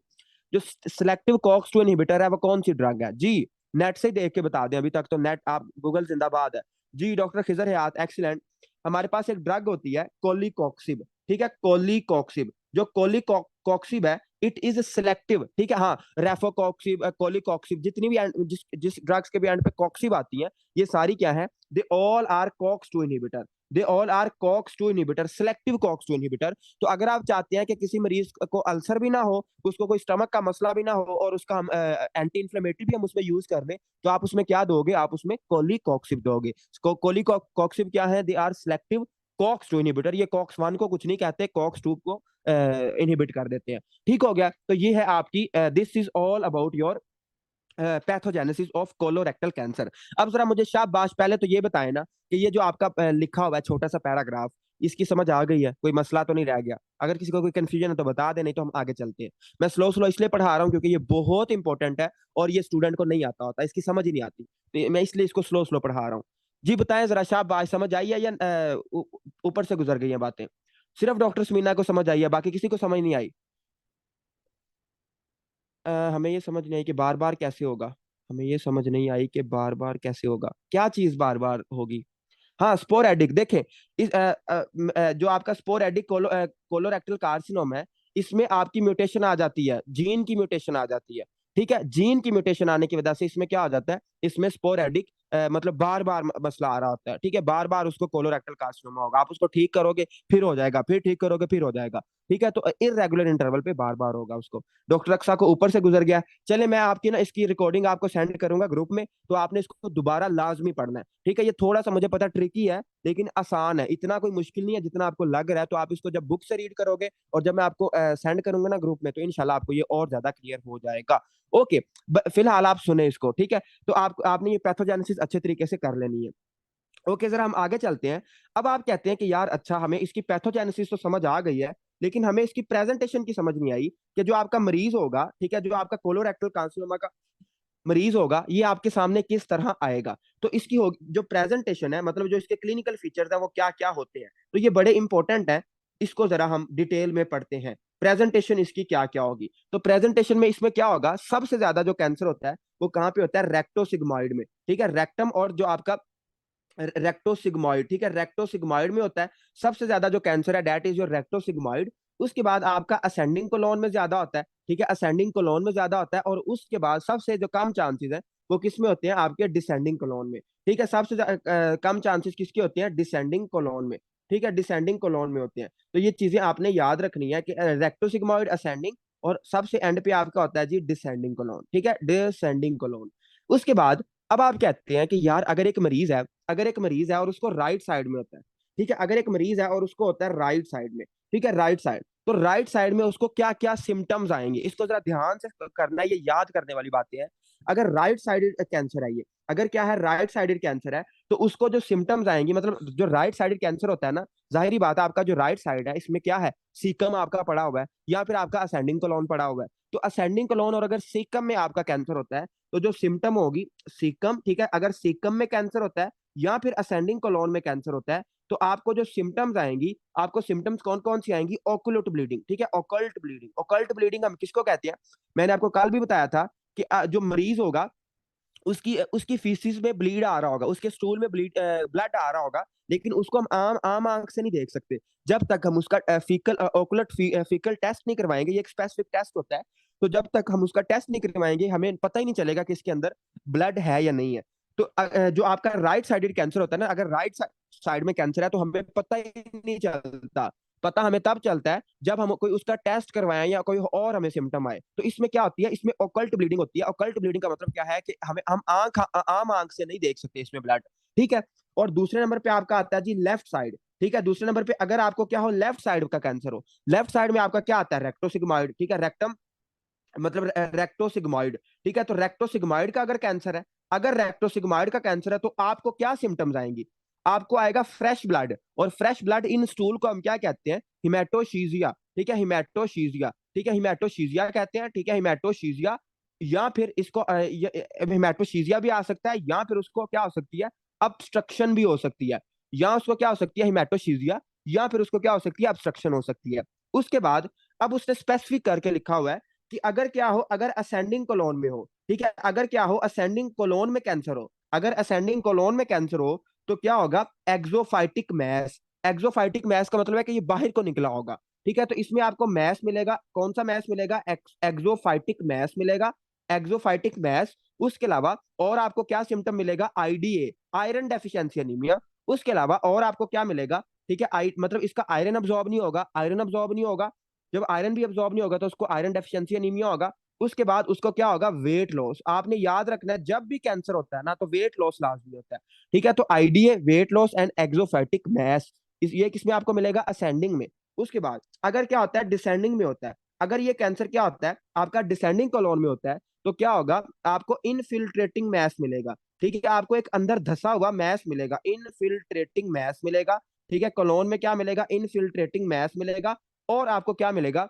जो सिलेक्टिव कॉक्स 2 इनहिबिटर है वो कौन सी ड्रग है जी, नेट से देख के बता दें, अभी तक तो नेट, आप गूगल जिंदाबाद है जी। डॉक्टर खिजर हयात एक्सीलेंट। हमारे पास एक ड्रग होती है कोलिकॉक्सिब, ठीक है, कोलिकॉक्सिब, जो कोलिकॉक्सिब है, इट इज सिलेक्टिव। ठीक है, हाँ, रेफोकॉक्सिब, कोलिकॉक्सिब, जितनी भी जिस जिस ड्रग्स के भी एंड पे कॉक्सिब आती है, ये सारी क्या है, they all are COX 2 inhibitor, they all are COX 2 inhibitor, selective COX 2 inhibitor. तो अगर आप चाहते हैं कि किसी मरीज को अल्सर भी ना हो, उसको कोई स्टमक का मसला भी ना हो, और उसका हम एंटी इन्फ्लेमेटरी भी हम उसमें यूज कर लें, तो आप उसमें क्या दोगे, आप उसमें कोलिकॉक्सिब दोगे। कोलिकॉक्सिब क्या है, they are selective COX 2 inhibitor, ये कॉक्स 1 को कुछ नहीं कहते, कॉक्स 2 को इनहिबिट कर देते हैं। ठीक हो गया, तो ये है आपकी, this is all about your pathogenesis of colorectal cancer. अब जरा मुझे शाबाश, पहले तो ये बताएं ना कि ये जो आपका लिखा हुआ है छोटा सा पैराग्राफ, इसकी समझ आ गई है, कोई मसला तो नहीं रह गया? अगर किसी को कोई कंफ्यूजन है तो बता दे, नहीं तो हम आगे चलते हैं। मैं स्लो स्लो इसलिए पढ़ा रहा हूँ क्योंकि ये बहुत इंपॉर्टेंट है, और ये स्टूडेंट को नहीं आता होता, इसकी समझ ही नहीं आती, तो मैं इसलिए इसको स्लो स्लो पढ़ा रहा हूँ। जी बताएं जरा, शाबाश, समझ आई है या ऊपर से गुजर गई हैं बातें? सिर्फ डॉक्टर समीना को समझ आई है, बाकी किसी को समझ नहीं आई? हमें ये समझ नहीं आई कि बार बार कैसे होगा, हमें ये समझ नहीं आई कि बार बार कैसे होगा, क्या चीज बार बार होगी? हाँ, स्पोरेडिक। देखें, जो आपका स्पोरेडिक कोलोरेक्टल कार्सिनोम है, इसमें आपकी म्यूटेशन आ जाती है, जीन की म्यूटेशन आ जाती है। ठीक है, जीन की म्यूटेशन आने की वजह से इसमें क्या हो जाता है, इसमें स्पोरेडिक मतलब बार बार मसला आ रहा होता है। ठीक है, बार बार उसको कोलोरेक्टल कार्सिनोमा होगा, आप उसको ठीक करोगे फिर हो जाएगा, फिर ठीक करोगे फिर हो जाएगा। ठीक है, तो इरेगुलर इंटरवल पे बार बार होगा उसको। डॉक्टर अक्सा को ऊपर से गुजर गया। चले, मैं आपकी ना इसकी रिकॉर्डिंग आपको सेंड करूंगा ग्रुप में, तो आपने इसको दोबारा लाजमी पढ़ना है। ठीक है, ये थोड़ा सा मुझे पता ट्रिकी है लेकिन आसान है, इतना कोई मुश्किल नहीं है जितना आपको लग रहा है। तो आप इसको जब बुक से रीड करोगे और जब मैं आपको सेंड करूंगा ना ग्रुप में, तो इंशाल्लाह आपको ये और ज्यादा क्लियर हो जाएगा। ओके, फिलहाल आप सुने इसको। ठीक है, तो आपने ये पैथोजेनेसिस अच्छे तरीके से कर लेनी है। ओके, जरा हम आगे चलते हैं। अब आप कहते हैं कि यार अच्छा, हमें इसकी पैथोजेनेसिस तो समझ आ गई है, लेकिन हमें इसकी प्रेजेंटेशन की समझ नहीं आई कि जो आपका मरीज होगा, ठीक है, जो आपका कोलोरेक्टल कार्सिनोमा का मरीज होगा, ये आपके सामने किस तरह आएगा। तो इसकी जो प्रेजेंटेशन है, मतलब जो इसके क्लिनिकल फीचर्स है वो क्या क्या होते हैं, तो ये बड़े इंपॉर्टेंट है। इसको जरा हम डिटेल में पढ़ते हैं, प्रेजेंटेशन इसकी क्या क्या होगी। तो प्रेजेंटेशन में इसमें क्या होगा, सबसे ज्यादा जो कैंसर होता है वो कहाँ पे होता है, रेक्टोसिग्मॉइड में। ठीक है, रेक्टम और जो आपका रेक्टोसिग्मॉइड, ठीक है, रेक्टोसिग्मॉइड में होता है सबसे ज्यादा जो कैंसर है, दैट इज योर रेक्टोसिग्मॉइड। उसके बाद आपका असेंडिंग कोलोन में ज्यादा होता है। ठीक है, असेंडिंग कोलोन में ज्यादा होता है, और उसके बाद सबसे जो कम चांसेस है वो किस में होते हैं, आपके डिसेंडिंग कोलोन में। ठीक है, सबसे कम चांसेस किसके होते हैं, डिसेंडिंग कोलोन में। ठीक है, डिसेंडिंग कोलोन में होते हैं। तो ये चीजें आपने याद रखनी है कि रेक्टोसिग्मॉइड, असेंडिंग, और सबसे एंड पे आपका होता है जी डिसेंडिंग कोलोन। ठीक है, डिसेंडिंग कोलोन। उसके बाद अब आप कहते हैं कि यार अगर एक मरीज है और उसको राइट साइड में होता है। ठीक है, अगर एक मरीज है और उसको होता है राइट साइड में। ठीक है, राइट साइड, तो राइट साइड में उसको क्या क्या सिम्टम्स आएंगे, इसको जरा ध्यान से करना है, ये याद करने वाली बातें हैं। अगर राइट साइडेड कैंसर है, ये अगर क्या है, राइट साइडेड कैंसर है, तो उसको जो सिम्टम्स आएंगी, मतलब जो राइट साइडेड कैंसर होता है ना, जाहिर बात है आपका जो राइट साइड है इसमें क्या है, सीकम आपका पड़ा हुआ है या फिर आपका असेंडिंग कोलोन पड़ा हुआ है। तो असेंडिंग कोलोन और अगर सीकम में आपका कैंसर होता है, तो जो सिम्टम होगी सीकम, ठीक है, अगर सीकम में कैंसर होता है या फिर असेंडिंग कोलोन में कैंसर होता है, तो आपको जो सिम्टम्स आएंगी, आपको सिम्टम्स कौन कौन सी आएंगी, ओकुलट ब्लीडिंग। ठीक है, ओकल्ट ब्लीडिंग। ओकल्ट ब्लीडिंग हम किसको कहते हैं, मैंने आपको कल भी बताया था कि जो मरीज होगा उसकी उसकी फीसिस में ब्लीड आ रहा होगा, उसके स्टूल में ब्लड आ रहा होगा, लेकिन उसको हम आम आम आंख से नहीं देख सकते जब तक हम उसका फीकल ओकुलट फीकल टेस्ट नहीं करवाएंगे। ये एक स्पेसिफिक टेस्ट होता है। तो जब तक हम उसका टेस्ट नहीं करवाएंगे हमें पता ही नहीं चलेगा कि इसके अंदर ब्लड है या नहीं है। तो जो आपका राइट साइडेड कैंसर होता है ना, अगर राइट साइड में कैंसर है तो हमें पता ही नहीं चलता। पता हमें तब चलता है जब हम कोई उसका टेस्ट करवाएं या कोई और हमें सिम्टम आए। तो इसमें क्या होती है, इसमें ओकल्ट ब्लीडिंग होती है। ओकल्ट ब्लीडिंग का मतलब क्या है कि हमें हम आम आंख से नहीं देख सकते इसमें ब्लड। ठीक है, और दूसरे नंबर पे आपका आता है जी लेफ्ट साइड। ठीक है, दूसरे नंबर पे अगर आपको क्या हो, लेफ्ट साइड का कैंसर हो, लेफ्ट साइड में आपका क्या आता है, रेक्टोसिग्मॉइड। ठीक है, रेक्टम मतलब रेक्टोसिग्मॉइड। ठीक है, तो रेक्टोसिग्मॉइड का अगर कैंसर है, अगर रेक्टोसिग्मॉइड का कैंसर है तो आपको क्या सिम्टम्स आएंगी, आपको आएगा फ्रेश ब्लड, और फ्रेश ब्लड इन स्टूल को हम क्या कहते हैं, हिमेटोशीजिया। ठीक है, हिमेटोशीजिया। ठीक है, हिमेटोशीजिया कहते हैं। ठीक है, हिमेटोशीजिया, या फिर इसको हिमेटोशीजिया भी आ सकता है, या फिर उसको क्या हो सकती है, obstruction भी हो सकती है, या उसको क्या हो सकती है, हिमेटोशीजिया, या फिर उसको क्या हो सकती है, obstruction हो सकती है। उसके बाद अब उसने स्पेसिफिक करके लिखा हुआ है कि अगर क्या हो, अगर असेंडिंग कोलोन में हो। ठीक है, अगर क्या हो, असेंडिंग कोलोन में कैंसर हो, अगर असेंडिंग कोलोन में कैंसर हो, तो क्या होगा, एक्सोफाइटिक मैस। एक्सोफाइटिक मैस का मतलब है कि ये बाहर को निकला होगा। ठीक है, तो इसमें आपको मैस मिलेगा, कौन सा मैस मिलेगा, एक्सोफाइटिक मैस मिलेगा, एक्सोफाइटिक मैस। उसके अलावा और आपको क्या सिम्टम मिलेगा, आईडीए, आयरन डेफिशिएंसी एनीमिया। उसके अलावा और आपको क्या मिलेगा, ठीक है, मतलब इसका आयरन अब्सॉर्ब नहीं होगा, आयरन अब्सॉर्ब नहीं होगा। जब आयरन भी अब्सॉर्ब नहीं होगा तो उसको आयरन डेफिशिएंसी एनीमिया होगा। उसके बाद उसको क्या होगा, वेट लॉस। आपने याद रखना है जब भी कैंसर होता है ना, तो वेट लॉस लाजमी होता है। ठीक है, तो IDA, weight loss and exophytic mass, ये किसमें आपको मिलेगा, असेंडिंग में। उसके बाद अगर क्या होता है, डिसेंडिंग में होता है, अगर ये कैंसर क्या होता है आपका डिसेंडिंग कॉलोन में होता है, तो क्या होगा, आपको इनफिल्ट्रेटिंग मैस मिलेगा। ठीक है, आपको एक अंदर धसा हुआ मैस मिलेगा, इनफिल्ट्रेटिंग मैस मिलेगा। ठीक है, कॉलोन में क्या मिलेगा, इनफिल्ट्रेटिंग मैस मिलेगा। और आपको क्या मिलेगा,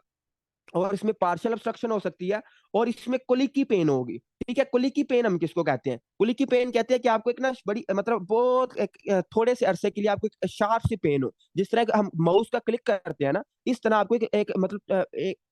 और इसमें पार्शियल ऑब्स्ट्रक्शन हो सकती है, और इसमें कुलिक की पेन होगी। ठीक है, कुलिक की पेन हम किसको कहते हैं, कुलिक की पेन कहते हैं कि आपको एक ना बड़ी मतलब बहुत थोड़े से अरसे के लिए आपको एक शार्प सी पेन हो, जिस तरह हम माउस का क्लिक करते हैं ना, इस तरह आपको एक मतलब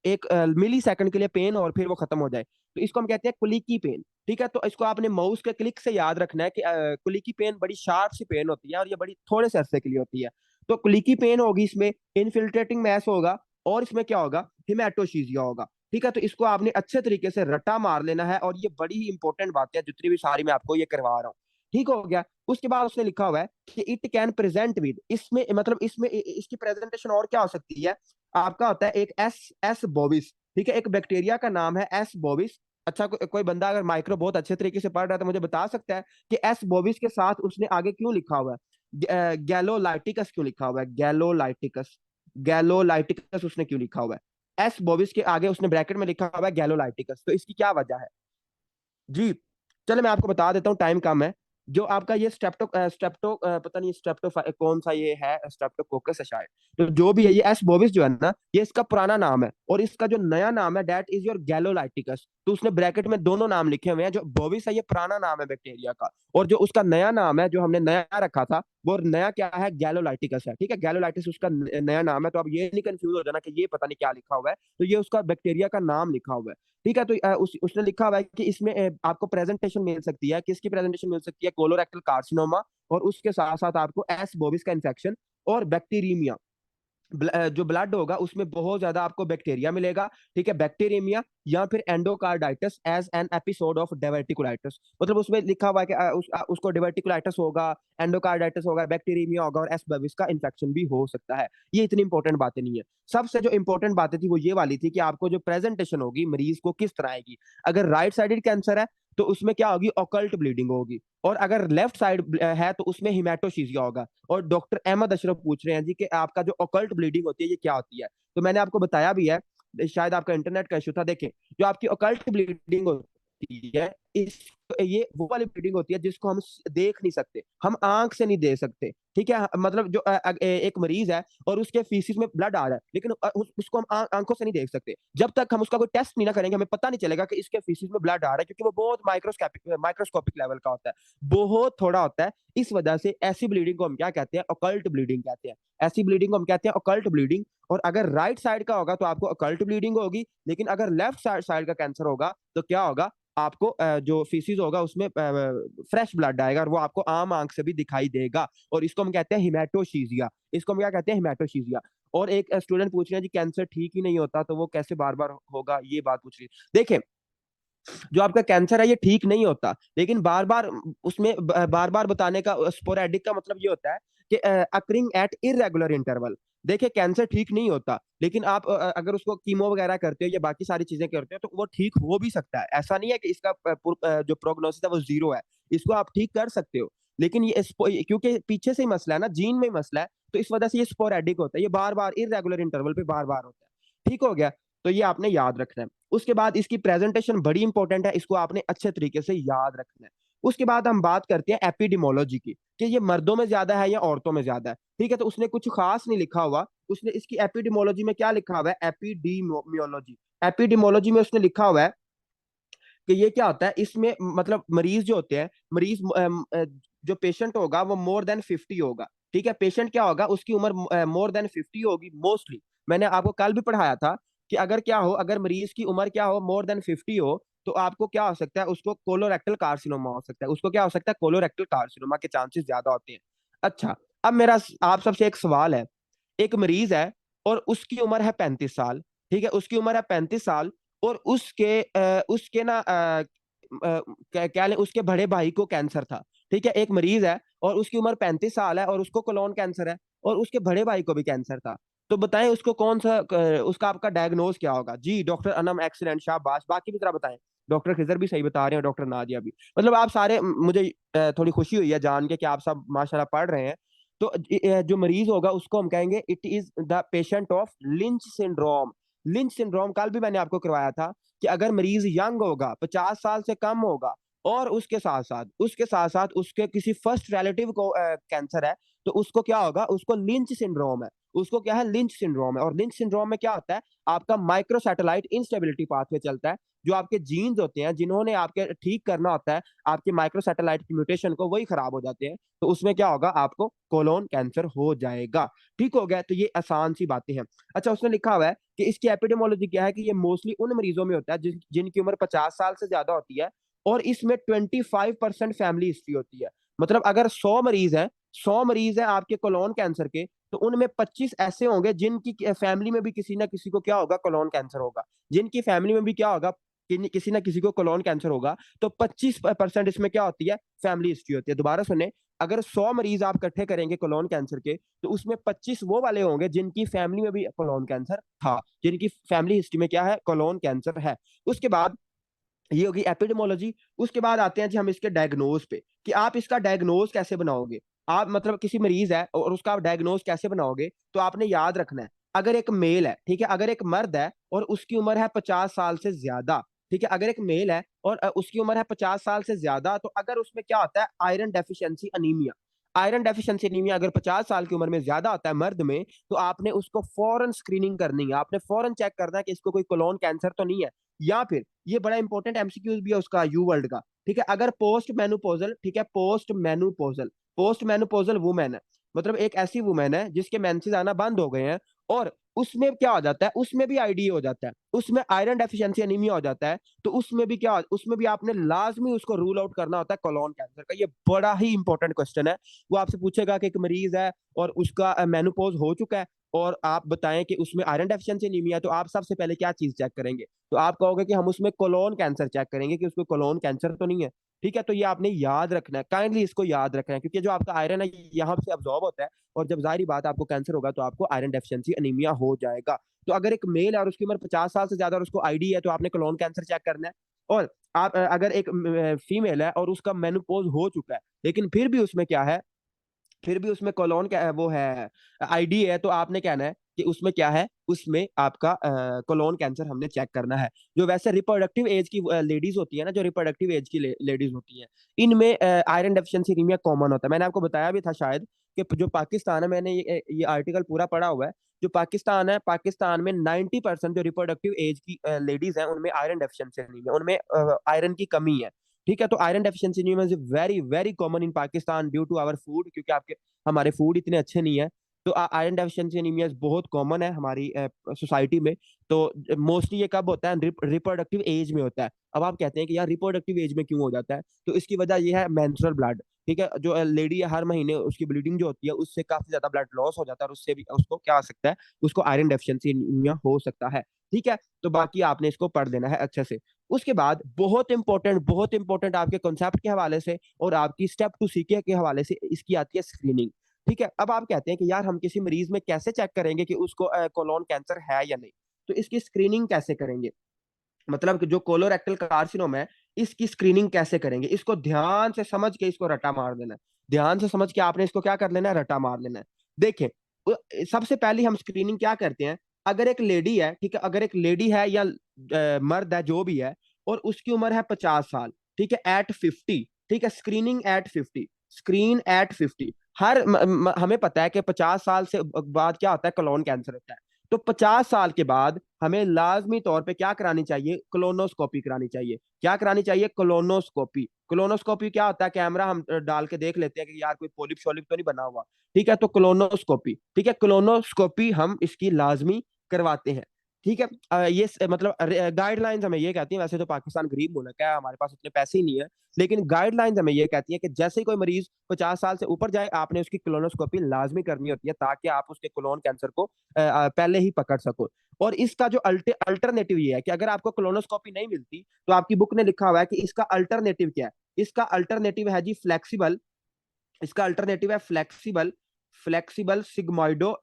एक मिली सेकंड के लिए पेन और फिर वो खत्म हो जाए, तो इसको हम कहते हैं कुलिक की पेन। ठीक है, तो इसको आपने माउस के क्लिक से याद रखना है कि कुलिक की पेन बड़ी शार्प सी पेन होती है और ये बड़ी थोड़े से अरसे के लिए होती है। तो कुलिक की पेन होगी, इसमें इनफिल्ट्रेटिंग मैस होगा, और इसमें क्या होगा, हिमेटोशीजिया होगा। ठीक है, तो इसको आपने अच्छे तरीके से रट्टा मार लेना है, और ये बड़ी ही इंपॉर्टेंट बात है, जितनी भी सारी मैं आपको ये करवा रहा हूँ। ठीक हो गया। उसके बाद उसने लिखा हुआ है कि इट कैन प्रेजेंट विद, इसमें मतलब इसमें इसकी प्रेजेंटेशन और क्या हो सकती है, आपका होता है एक एस बोविस। ठीक है, एक बैक्टीरिया का नाम है एस बोविस। अच्छा, कोई बंदा अगर माइक्रो बहुत अच्छे तरीके से पढ़ रहा है तो मुझे बता सकता है कि एस बोविस के साथ उसने आगे क्यों लिखा हुआ है, गैलोलाइटिकस क्यों लिखा हुआ है, गैलोलाइटिकस, गैलोलाइटिकस उसने क्यों लिखा हुआ है, एस बोविस के आगे उसने ब्रैकेट में लिखा हुआ है गैलोलाइटिकस, तो इसकी क्या वजह है जी। चलो मैं आपको बता देता हूँ, टाइम कम है। जो आपका ये पता नहीं स्टेप्टो कौन सा ये है, स्टेप्टोकोकस है शायद। तो जो भी है ये एस बोविस जो है ना, ये इसका पुराना नाम है, और इसका जो नया नाम है दैट इज योर गैलोलाइटिकस। तो उसने ब्रैकेट में दोनों नाम लिखे हुए हैं, जो बोविस है ये पुराना नाम है बैक्टीरिया का, और जो उसका नया नाम है जो हमने नया रखा था, वो नया क्या है, गैलोलाइटिकस है। ठीक है, गैलोलाइटिस उसका नया नाम है, तो अब ये नहीं कंफ्यूज हो जाना कि ये पता नहीं क्या लिखा हुआ है, तो ये उसका बैक्टीरिया का नाम लिखा हुआ है। ठीक है, तो उसने लिखा हुआ है कि इसमें आपको प्रेजेंटेशन मिल सकती है, किसकी प्रेजेंटेशन मिल सकती है, कोलोरेक्टल कार्सिनोमा, और उसके साथ साथ आपको एस बोविस का इन्फेक्शन, और बैक्टीरियमिया। जो ब्लड होगा उसमें बहुत ज्यादा आपको बैक्टीरिया मिलेगा। ठीक है, बैक्टीरियमिया या फिर endocarditis as an episode of diverticulitis, मतलब उसमें लिखा हुआ है कि उसको डायवर्टिकुलाइटिस होगा, एंडोकार्डाइटिस होगा, बैक्टीरियमिया होगा, और एस बविस का इन्फेक्शन भी हो सकता है। ये इतनी इंपॉर्टेंट बातें नहीं है। सबसे जो इंपॉर्टेंट बातें थी वो ये वाली थी कि आपको जो प्रेजेंटेशन होगी मरीज को किस तरह आएगी। अगर राइट साइडेड कैंसर है तो उसमें क्या होगी, ऑकल्ट ब्लीडिंग होगी, और अगर लेफ्ट साइड है तो उसमें हिमेटोशीजिया होगा। और डॉक्टर अहमद अशरफ पूछ रहे हैं जी कि आपका जो ऑकल्ट ब्लीडिंग होती है ये क्या होती है, तो मैंने आपको बताया भी है, शायद आपका इंटरनेट का इशू था। देखें, जो आपकी ऑकल्ट ब्लीडिंग होती है, इस ये वो वाली ब्लीडिंग होती है जिसको हम देख नहीं सकते, हम आंख से नहीं देख सकते। ठीक है, मतलब जो एक मरीज है और उसके फीसिस में ब्लड आ रहा है, लेकिन उसको हम आंखों से नहीं देख सकते। जब तक हम उसका कोई टेस्ट नहीं ना करेंगे हमें पता नहीं चलेगा कि इसके फीसिस में ब्लड आ रहा है, क्योंकि वो बहुत माइक्रोस्कोपिक लेवल का होता है, बहुत थोड़ा होता है। इस वजह से ऐसी ब्लीडिंग को हम क्या कहते हैं, ऑकल्ट ब्लीडिंग कहते हैं। ऐसी ब्लीडिंग को हम कहते हैं ऑकल्ट ब्लीडिंग। और अगर राइट साइड का होगा तो आपको ऑकल्ट ब्लीडिंग होगी, लेकिन अगर लेफ्ट साइड का कैंसर होगा तो क्या होगा, आपको जो फीसिस होगा उसमें फ्रेश ब्लड आएगा, और वो आपको आम आंख से भी दिखाई देगा, और इसको हम कहते हैं हिमेटोशीजिया। इसको हम क्या कहते हैं, हिमेटोशीजिया। और एक स्टूडेंट पूछ रहे हैं जी कैंसर ठीक ही नहीं होता तो वो कैसे बार बार होगा, ये बात पूछ रही है। देखिए, जो आपका कैंसर है ये ठीक नहीं होता, लेकिन बार बार उसमें बार बार बताने का, स्पोरेडिक का मतलब ये होता है कि अकरिंग एट इरेगुलर इंटरवल। देखिए, कैंसर ठीक नहीं होता, लेकिन आप अगर उसको कीमो वगैरह करते हो या बाकी सारी चीजें करते हो तो वो ठीक हो भी सकता है। ऐसा नहीं है कि इसका जो प्रोग्नोसिस है वो जीरो है, इसको आप ठीक कर सकते हो। लेकिन क्योंकि पीछे से ही मसला है ना, जीन में ही मसला है, तो इस वजह से ये स्पोरेडिक होता है, ये बार बार इरेगुलर इंटरवल पे बार बार होता है। ठीक हो गया, तो ये आपने याद रखना है। उसके बाद इसकी प्रेजेंटेशन बड़ी इंपॉर्टेंट है, इसको आपने अच्छे तरीके से याद रखना है। उसके बाद हम बात करते हैं एपिडेमोलॉजी की, कि ये मर्दों में ज्यादा है या औरतों में ज्यादा है। ठीक है, तो उसने कुछ खास नहीं लिखा हुआ, उसने इसकी एपिडेमोलॉजी में क्या लिखा हुआ है, एपिडीमियोलॉजी। एपिडेमोलॉजी में उसने लिखा हुआ है कि ये क्या होता है, इसमें मतलब मरीज जो होते हैं, मरीज जो पेशेंट होगा वो मोर देन 50 होगा। ठीक है, पेशेंट क्या होगा, उसकी उम्र मोर देन 50 होगी मोस्टली। मैंने आपको कल भी पढ़ाया था कि अगर क्या हो, अगर मरीज की उम्र क्या हो, मोर देन 50 हो, तो आपको क्या हो सकता है, उसको कोलोरेक्टल कार्सिनोमा हो सकता है, उसको क्या हो सकता है, कोलोरेक्टल कार्सिनोमा के चांसेस ज्यादा होते हैं। अच्छा, अब मेरा आप सबसे एक सवाल है, एक मरीज है और उसकी उम्र है 35 साल। ठीक है, उसकी उम्र है 35 साल, और उसके ना क्या लें, उसके बड़े भाई को कैंसर था। ठीक है, एक मरीज है और उसकी उम्र 35 साल है और उसको कोलोन कैंसर है, और उसके बड़े भाई को भी कैंसर था। तो बताएं उसको कौन सा उसका आपका डायग्नोज क्या होगा जी। डॉक्टर अनम एक्सीलेंट, शाबाश। बाकी भी जरा बताएं, डॉक्टर खिजर भी सही बता रहे हैं, डॉक्टर नादिया भी। मतलब आप सारे, मुझे थोड़ी खुशी हुई है जान के कि आप सब माशाल्लाह पढ़ रहे हैं। तो जो मरीज होगा उसको हम कहेंगे it is the patient of lynch syndrome. Lynch syndrome कल भी मैंने आपको करवाया था कि अगर मरीज यंग होगा, 50 साल से कम होगा, और उसके साथ साथ उसके किसी फर्स्ट रिलेटिव को कैंसर है, तो उसको क्या होगा, उसको लिंच सिंड्रोम है। उसको क्या है, लिंच सिंड्रोम है। और लिंच सिंड्रोम में क्या होता है, आपका माइक्रोसैटेलाइट इंस्टेबिलिटी पाथवे चलता है। जो आपके जीन्स होते हैं जिन्होंने आपके ठीक करना होता है आपके माइक्रोसैटेलाइट की म्यूटेशन को, वही खराब हो जाते हैं, तो उसमें क्या होगा, आपको कोलोन कैंसर हो जाएगा। ठीक हो गया, तो ये आसान सी बातें हैं। अच्छा, उसने लिखा हुआ है कि इसकी एपिडेमोलॉजी क्या है, कि ये मोस्टली उन मरीजों में होता है जिनकी उम्र 50 साल से ज्यादा होती है, और इसमें 25% फैमिली हिस्ट्री होती है। मतलब अगर 100 मरीज हैं 100 मरीज है आपके कोलोन कैंसर के, तो उनमें 25 ऐसे होंगे जिनकी फैमिली में भी किसी ना किसी को क्या होगा, कोलोन कैंसर होगा। जिनकी फैमिली में भी क्या होगा, किसी ना किसी को कोलोन कैंसर होगा। तो 25% इसमें क्या होती है, फैमिली हिस्ट्री होती है। दोबारा सुने, अगर 100 मरीज आप इकट्ठे करेंगे कोलोन कैंसर के, तो उसमें 25 वो वाले होंगे जिनकी फैमिली में भी कोलोन कैंसर था, जिनकी फैमिली हिस्ट्री में क्या है, कोलोन कैंसर है। उसके बाद ये होगी एपिडेमोलॉजी। उसके बाद आते हैं जी हम इसके डायग्नोज पे, कि आप इसका डायग्नोज कैसे बनाओगे। आप मतलब किसी मरीज है और उसका आप डायग्नोज कैसे बनाओगे, तो आपने याद रखना है, अगर एक मेल है, ठीक है, अगर एक मर्द है और उसकी उम्र है 50 साल से ज्यादा, ठीक है, अगर एक मेल है और उसकी उम्र है 50 साल से ज्यादा, तो अगर उसमें क्या होता है, iron deficiency anaemia. Iron deficiency anaemia अगर 50 साल की उम्र में ज्यादा आता है मर्द में, तो आपने उसको फौरन स्क्रीनिंग करनी है, आपने फौरन चेक करना है कि इसको कोई कोलोन कैंसर तो नहीं है। या फिर ये बड़ा इंपॉर्टेंट एमसीक्यूज भी है उसका, यू वर्ल्ड का, ठीक है, अगर पोस्ट मेनोपॉजल, ठीक है, पोस्ट मेनोपॉजल वुमेन है, मतलब एक ऐसी वुमेन है जिसके मेंसेस आना बंद हो गए हैं, और उसमें क्या हो जाता है, उसमें भी आईडी हो जाता है, उसमें आयरन डेफिशिएंसी एनीमिया हो जाता है, तो उसमें भी क्या, उसमें भी आपने लाजमी उसको रूल आउट करना होता है कोलोन कैंसर का। ये बड़ा ही इंपॉर्टेंट क्वेश्चन है। वो आपसे पूछेगा कि एक मरीज है और उसका मेनोपॉज हो चुका है, और आप बताएं कि उसमें आयरन डेफिशिएंसी एनीमिया है, तो आप सबसे पहले क्या चीज चेक करेंगे, तो आप कहोगे कि हम उसमें कोलोन कैंसर चेक करेंगे कि उसको कोलोन कैंसर तो नहीं है। ठीक है, तो ये आपने याद रखना है, काइंडली इसको याद रखना है, क्योंकि जो आपका आयरन है यहाँ से अब्जॉर्ब होता है, और जब जाहिर बात आपको कैंसर होगा तो आपको आयरन डेफिशिएंसी अनीमिया हो जाएगा। तो अगर एक मेल है और उसकी उम्र 50 साल से ज्यादा और उसको आईडी है, तो आपने कोलोन कैंसर चेक करना है। और आप अगर एक फीमेल है और उसका मेनोपॉज हो चुका है, लेकिन फिर भी उसमें क्या है, फिर भी उसमें कोलोन क्या वो है, आईडी है, तो आपने कहना है कि उसमें क्या है, उसमें आपका कोलोन कैंसर हमने चेक करना है। जो वैसे रिप्रोडक्टिव एज की लेडीज होती है ना, जो रिप्रोडक्टिव एज की लेडीज होती हैं, इनमें आयरन डेफिशिएंसी एनीमिया कॉमन होता है। मैंने आपको बताया भी था शायद कि जो पाकिस्तान है, मैंने ये आर्टिकल पूरा पढ़ा हुआ है। जो पाकिस्तान है, पाकिस्तान में 90% जो रिप्रोडक्टिव एज की लेडीज हैं, उनमें आयरन डेफिशिएंसी एनीमिया, उनमें आयरन की कमी है। ठीक है, तो iron deficiency anaemia is very very common in Pakistan due to our food, क्योंकि आपके हमारे फूड इतने अच्छे नहीं है। तो आयरन डेफिशिएंसी एनीमिया बहुत कॉमन है हमारी सोसाइटी में। तो मोस्टली ये कब होता है, रिप्रोडक्टिव एज में होता है। अब आप कहते हैं कि यार रिप्रोडक्टिव एज में क्यों हो जाता है, तो इसकी वजह ये है मेंस्ट्रुअल ब्लड। ठीक है, जो लेडी है हर महीने उसकी ब्लीडिंग जो होती है, उससे काफी ज्यादा ब्लड लॉस हो जाता है, और उससे भी उसको क्या आ सकता है, उसको आयरन डेफिशिएंसी एनीमिया हो सकता है। ठीक है, तो बाकी आपने इसको पढ़ देना है अच्छे से। उसके बाद बहुत इंपॉर्टेंट आपके कॉन्सेप्ट के हवाले से और आपकी स्टेप टू सीके के हवाले से इसकी आती है स्क्रीनिंग। ठीक है, अब आप कहते हैं कि यार हम किसी मरीज में कैसे चेक करेंगे कि उसको कोलोन कैंसर है या नहीं, तो इसकी स्क्रीनिंग कैसे करेंगे, मतलब कि जो कोलोरेक्टल कार्सिनोम है, इसकी स्क्रीनिंग कैसे करेंगे, इसको ध्यान से समझ के इसको रटा मार देना है। ध्यान से समझ के आपने इसको क्या कर लेना है, रटा मार लेना है। देखें, सबसे पहले हम स्क्रीनिंग क्या करते हैं, अगर एक लेडी है, ठीक है, अगर एक लेडी है या मर्द है जो भी है, और उसकी उम्र है 50 साल, ठीक है, एट 50, ठीक है, स्क्रीनिंग एट 50, स्क्रीन एट 50। हमें पता है कि 50 साल से बाद क्या होता है, कोलोन कैंसर होता है। तो 50 साल के बाद हमें लाजमी तौर पे क्या करानी चाहिए, कोलोनोस्कोपी करानी चाहिए। क्या करानी चाहिए, कोलोनोस्कोपी। कोलोनोस्कोपी क्या होता है, कैमरा हम डाल के देख लेते हैं कि यार कोई पोलिप शोलिप तो नहीं बना हुआ। ठीक है, तो कोलोनोस्कोपी, ठीक है, कोलोनोस्कोपी हम इसकी लाजमी करवाते हैं। ठीक है, मतलब गाइडलाइंस हमें ये कहती है, वैसे तो पाकिस्तान गरीब मुल्क है, हमारे पास इतने पैसे ही नहीं है, लेकिन गाइडलाइंस हमें ये कहती है कि जैसे ही कोई मरीज 50 साल से ऊपर जाए, आपने उसकी कोलोनोस्कोपी लाजमी करनी होती है, ताकि आप उसके कोलोन कैंसर को पहले ही पकड़ सको। और इसका जो अल्टरनेटिव ये है कि अगर आपको कोलोनोस्कोपी नहीं मिलती, तो आपकी बुक ने लिखा हुआ है कि इसका अल्टरनेटिव क्या है। इसका अल्टरनेटिव है जी फ्लेक्सिबल, इसका अल्टरनेटिव है फ्लेक्सिबल, फ्लेक्सिबल सिग्मोइडो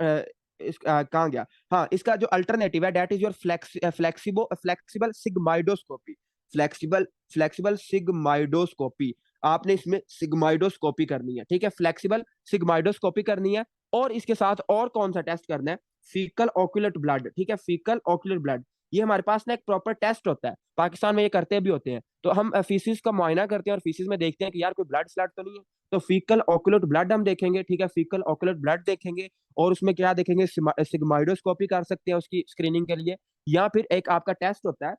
कहाँ गया, हाँ, इसका जो अल्टरनेटिव है that is your flexible sigmoidoscopy, flexible flexible sigmoidoscopy. आपने इसमें सिग्माइडोस्कोपी करनी है, ठीक है, फ्लेक्सिबल सिग्माइडोस्कोपी करनी है। और इसके साथ और कौन सा टेस्ट करना है, फीकल ऑक्यूलेट ब्लड, ठीक है, फीकल ऑक्यूलेट ब्लड। ये हमारे पास ना एक प्रॉपर टेस्ट होता है, पाकिस्तान में ये करते भी होते हैं। तो हम फीसिस का मुआयना करते हैं और फीसिस में देखते हैं कि यार कोई ब्लड स्लैट तो नहीं है, तो फीकल ऑक्यूलेट ब्लड हम देखेंगे, ठीक है, फीकल ऑक्यूलेट ब्लड देखेंगे। और उसमें क्या देखेंगे, सिग्माइडोस्कोपी कर सकते हैं उसकी स्क्रीनिंग के लिए। या फिर एक आपका टेस्ट होता है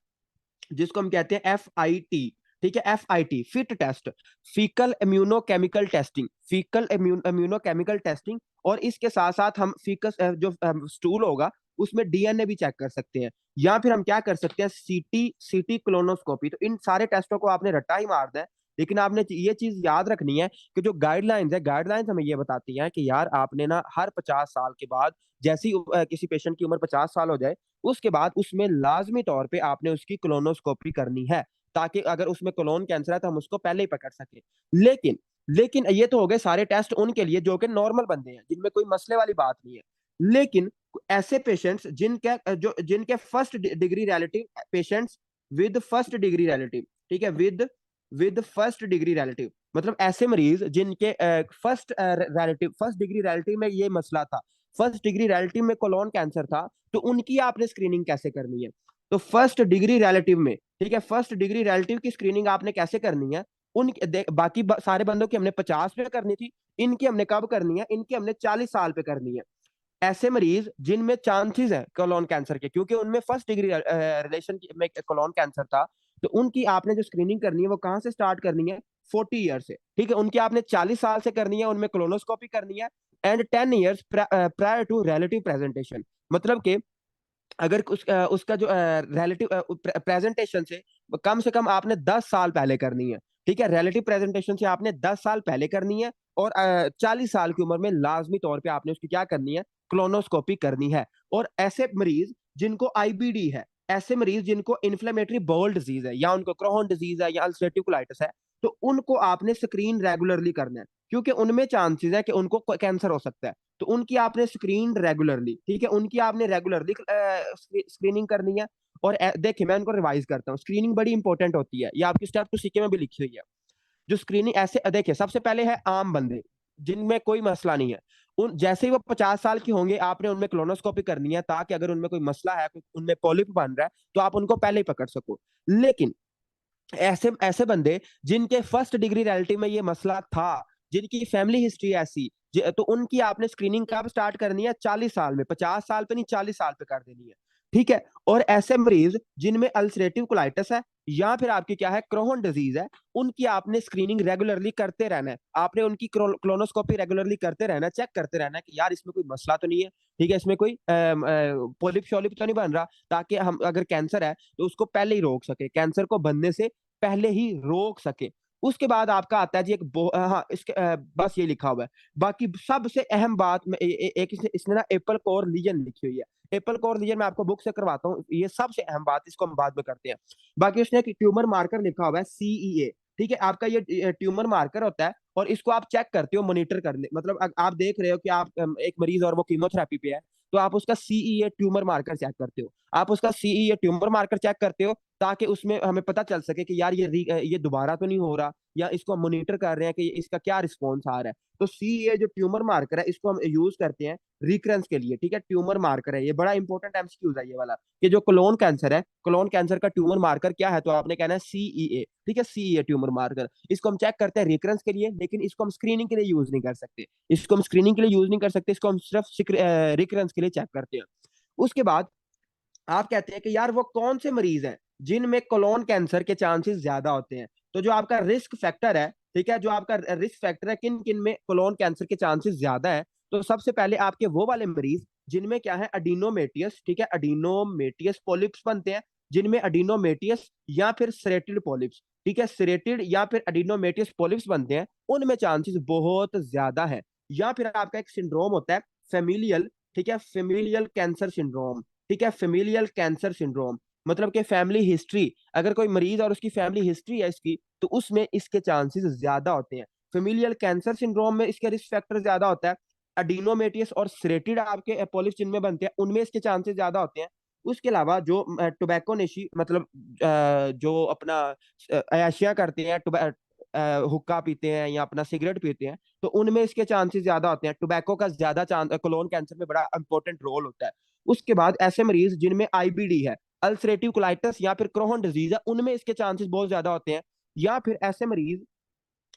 जिसको हम कहते हैं FIT, ठीक है, FIT fit test, faecal immunochemical testing, faecal immunochemical testing. और इसके साथ साथ हम फीकस जो स्टूल होगा उसमें डीएनए भी चेक कर सकते हैं। या फिर हम क्या कर सकते हैं, सीटी सीटी क्लोनोस्कोपी। तो इन सारे टेस्टों को आपने रट्टा ही मारना है, लेकिन आपने ये चीज याद रखनी है कि जो गाइडलाइंस है, गाइडलाइंस हमें ये बताती हैं कि यार आपने ना हर 50 साल के बाद, जैसी किसी पेशेंट की उम्र 50 साल हो जाए, उसके बाद उसमें लाजमी तौर पे आपने उसकी कोलोनोस्कोपी करनी है, ताकि अगर उसमें कोलोन कैंसर है तो हम उसको पहले ही पकड़ सके। लेकिन लेकिन ये तो हो गए सारे टेस्ट उनके लिए जो कि नॉर्मल बंदे हैं, जिनमें कोई मसले वाली बात नहीं है। लेकिन ऐसे पेशेंट्स जिनके first degree relative patients, with first degree relative, ठीक है, विद फर्स्ट डिग्री रिलेटिव, मतलब ऐसे मरीज जिनके फर्स्ट डिग्री रिलेटिव में ये मसला था, फर्स्ट डिग्री रिलेटिव में कोलोन कैंसर था, तो उनकी आपने स्क्रीनिंग कैसे करनी है? तो फर्स्ट डिग्री रिलेटिव में, ठीक है, फर्स्ट डिग्री रिलेटिव की स्क्रीनिंग आपने कैसे करनी है? बाकी सारे बंदों की हमने 50 पे करनी थी, इनकी हमने कब करनी है? इनकी हमने 40 साल पे करनी है। ऐसे मरीज जिनमें चांसेस है कोलोन कैंसर के, क्योंकि उनमें फर्स्ट डिग्री रिलेशन में कोलोन कैंसर था, तो उनकी आपने जो स्क्रीनिंग करनी है वो कहां से स्टार्ट करनी है? 40 ईयर से, ठीक है। उनकी आपने 40 साल से करनी है, उनमें कोलोनोस्कोपी करनी है। And 10 years prior to relative presentation, मतलब कि अगर उसका जो रिलेटिव प्रेजेंटेशन से कम आपने 10 साल पहले करनी है, ठीक है। रिलेटिव प्रेजेंटेशन से आपने 10 साल पहले करनी है, और 40 साल की उम्र में लाजमी तौर पे आपने उसकी क्या करनी है? क्लोनोस्कोपी करनी है। और ऐसे मरीज जिनको आईबीडी है, ऐसे मरीज जिनको इन्फ्लेमेटरी बाउल डिजीज है, या उनको क्रोहन डिजीज है, या अल्सरेटिव कोलाइटिस है, तो उनको आपने स्क्रीन रेगुलरली करना है, क्योंकि उनमें चांसेस है कि उनको कैंसर हो सकता है। तो उनकी आपने स्क्रीन रेगुलरली, ठीक है, उनकी आपने रेगुलरली स्क्रीनिंग करनी है। और देखिए मैं उनको रिवाइज करता हूँ, स्क्रीनिंग बड़ी इंपॉर्टेंट होती है, ये आपकी स्टेप टू सीके में भी लिखी हुई है। जो स्क्रीनिंग ऐसे देखिए, सबसे पहले है आम बंदे जिनमें कोई मसला नहीं है, उन जैसे ही वो 50 साल के होंगे आपने उनमें क्लोनोस्कोपी करनी है, ताकि अगर उनमें कोई मसला है, उनमें पॉलिप बन रहा है, तो आप उनको पहले ही पकड़ सको। लेकिन ऐसे ऐसे बंदे जिनके फर्स्ट डिग्री रिलेटिव में ये मसला था, जिनकी फैमिली हिस्ट्री ऐसी, तो उनकी आपने स्क्रीनिंग कब स्टार्ट करनी है? 40 साल में, 50 साल पे नहीं, 40 साल पे कर देनी है, ठीक है। और ऐसे मरीज जिनमें अल्सरेटिव कोलाइटिस है, या फिर आपकी क्या है, क्रोहन डिजीज है, उनकी आपने स्क्रीनिंग रेगुलरली करते रहना है। आपने उनकी क्लोनोस्कोपी रेगुलरली करते रहना है, चेक करते रहना है कि यार इसमें कोई मसला तो नहीं है, ठीक है, इसमें कोई पोलिप शोलिप तो नहीं बन रहा, ताकि हम अगर कैंसर है तो उसको पहले ही रोक सके, कैंसर को बनने से पहले ही रोक सके। उसके बाद आपका आता है जी हाँ, इसके बस ये लिखा हुआ है। बाकी सबसे अहम बात में एक इसने ना एप्पल कोर लीजन लिखी हुई है। एप्पल कोर लीजन मैं आपको बुक से करवाता हूँ, ये सबसे अहम बात, इसको हम बाद में करते हैं। बाकी उसने एक ट्यूमर मार्कर लिखा हुआ है, सीईए, ठीक है। आपका ये ट्यूमर मार्कर होता है, और इसको आप चेक करते हो, मॉनिटर करने, मतलब आप देख रहे हो कि आप एक मरीज और वो कीमोथेरेपी पे है, तो आप उसका सीईए ट्यूमर मार्कर चेक करते हो। आप उसका सीईए ट्यूमर मार्कर चेक करते हो, ताकि उसमें हमें पता चल सके कि यार ये दोबारा तो नहीं हो रहा, या इसको हम मॉनिटर कर रहे हैं कि इसका क्या रिस्पॉन्स आ रहा है। तो सीईए जो ट्यूमर मार्कर है, इसको हम यूज करते हैं रिकरेंस के लिए, ठीक है। ट्यूमर मार्कर है ये, बड़ा इंपॉर्टेंट एमसीक्यूज है ये वाला, कि जो कोलोन कैंसर है, कोलोन कैंसर का ट्यूमर मार्कर क्या है, तो आपने कहना है सीईए, ठीक है, सीईए ट्यूमर मार्कर। इसको हम चेक करते हैं रिकरेंस के लिए, लेकिन इसको हम स्क्रीनिंग के लिए यूज नहीं कर सकते, इसको हम स्क्रीनिंग के लिए यूज नहीं कर सकते, इसको हम सिर्फ रिकरेंस के लिए चेक करते हैं। उसके बाद आप कहते हैं कि यार वो कौन से मरीज हैं जिनमें कोलोन कैंसर के चांसेस ज्यादा होते हैं? तो जो आपका रिस्क फैक्टर है, ठीक है, जो आपका रिस्क फैक्टर है, किन किन में कोलोन कैंसर के चांसेस ज्यादा है? तो सबसे पहले आपके वो वाले मरीज जिनमें क्या है, अडीनोमेटियस, ठीक है, अडीनोमेटियस पॉलिप्स बनते हैं, जिनमें अडीनोमेटियस या फिर सेरेटिड पॉलिप्स, ठीक है, सेरेटिड या फिर अडीनोमेटियस पॉलिप्स बनते हैं, उनमें चांसेस बहुत ज्यादा है। या फिर आपका एक सिंड्रोम होता है फेमिलियल, ठीक है, फेमिलियल कैंसर सिंड्रोम, ठीक है, फेमिलियल कैंसर सिंड्रोम, मतलब कि फैमिली हिस्ट्री, अगर कोई मरीज और उसकी फैमिली हिस्ट्री है इसकी, तो उसमें इसके चांसेस ज्यादा होते हैं। फेमिलियल कैंसर सिंड्रोम में इसके रिस्क फैक्टर ज्यादा होता है। अडीनोमेटियस और सेरेटिड आपके पॉलिप्स जिनमें बनते हैं, उनमें इसके चांसेस ज्यादा होते हैं। उसके अलावा जो टोबैको नशी, मतलब जो अपना अयाशिया करते हैं, हुक्का पीते हैं या अपना सिगरेट पीते हैं, तो उनमें इसके चांसेस ज्यादा होते हैं। टोबैको का ज्यादा चांस कोलोन कैंसर में बड़ा इंपॉर्टेंट रोल होता है। उसके बाद ऐसे मरीज जिनमें आईबीडी है, अल्सरेटिव कोलाइटिस या फिर क्रोहन डिजीज है, उनमें इसके चांसेस बहुत ज्यादा होते हैं। या फिर ऐसे मरीज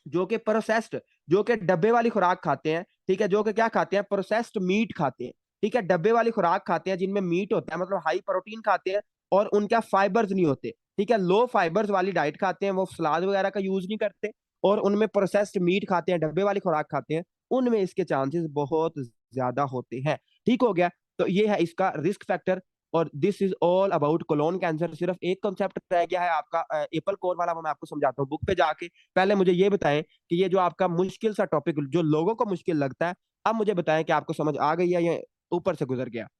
जो कि प्रोसेस्ड, जो कि डब्बे वाली खुराक खाते हैं, ठीक है, जो कि क्या खाते हैं, प्रोसेस्ड मीट खाते हैं, ठीक है, डब्बे वाली खुराक खाते हैं जिनमें मीट होता है, मतलब हाई प्रोटीन खाते हैं, और उनका फाइबर्स नहीं होते, ठीक है, लो फाइबर्स वाली डाइट खाते हैं, वो सलाद वगैरह का यूज नहीं करते, और उनमें प्रोसेस्ड मीट खाते हैं, डब्बे वाली खुराक खाते हैं, उनमें इसके चांसेस बहुत ज्यादा होते हैं। ठीक हो गया? तो ये है इसका रिस्क फैक्टर। और this is all about colon cancer. सिर्फ एक कॉन्सेप्ट रह गया है आपका एपल कोर वाला, वो मैं आपको समझाता हूँ बुक पे जाके। पहले मुझे ये बताएं कि ये जो आपका मुश्किल सा टॉपिक जो लोगों को मुश्किल लगता है, अब मुझे बताएं कि आपको समझ आ गई है या ऊपर से गुजर गया।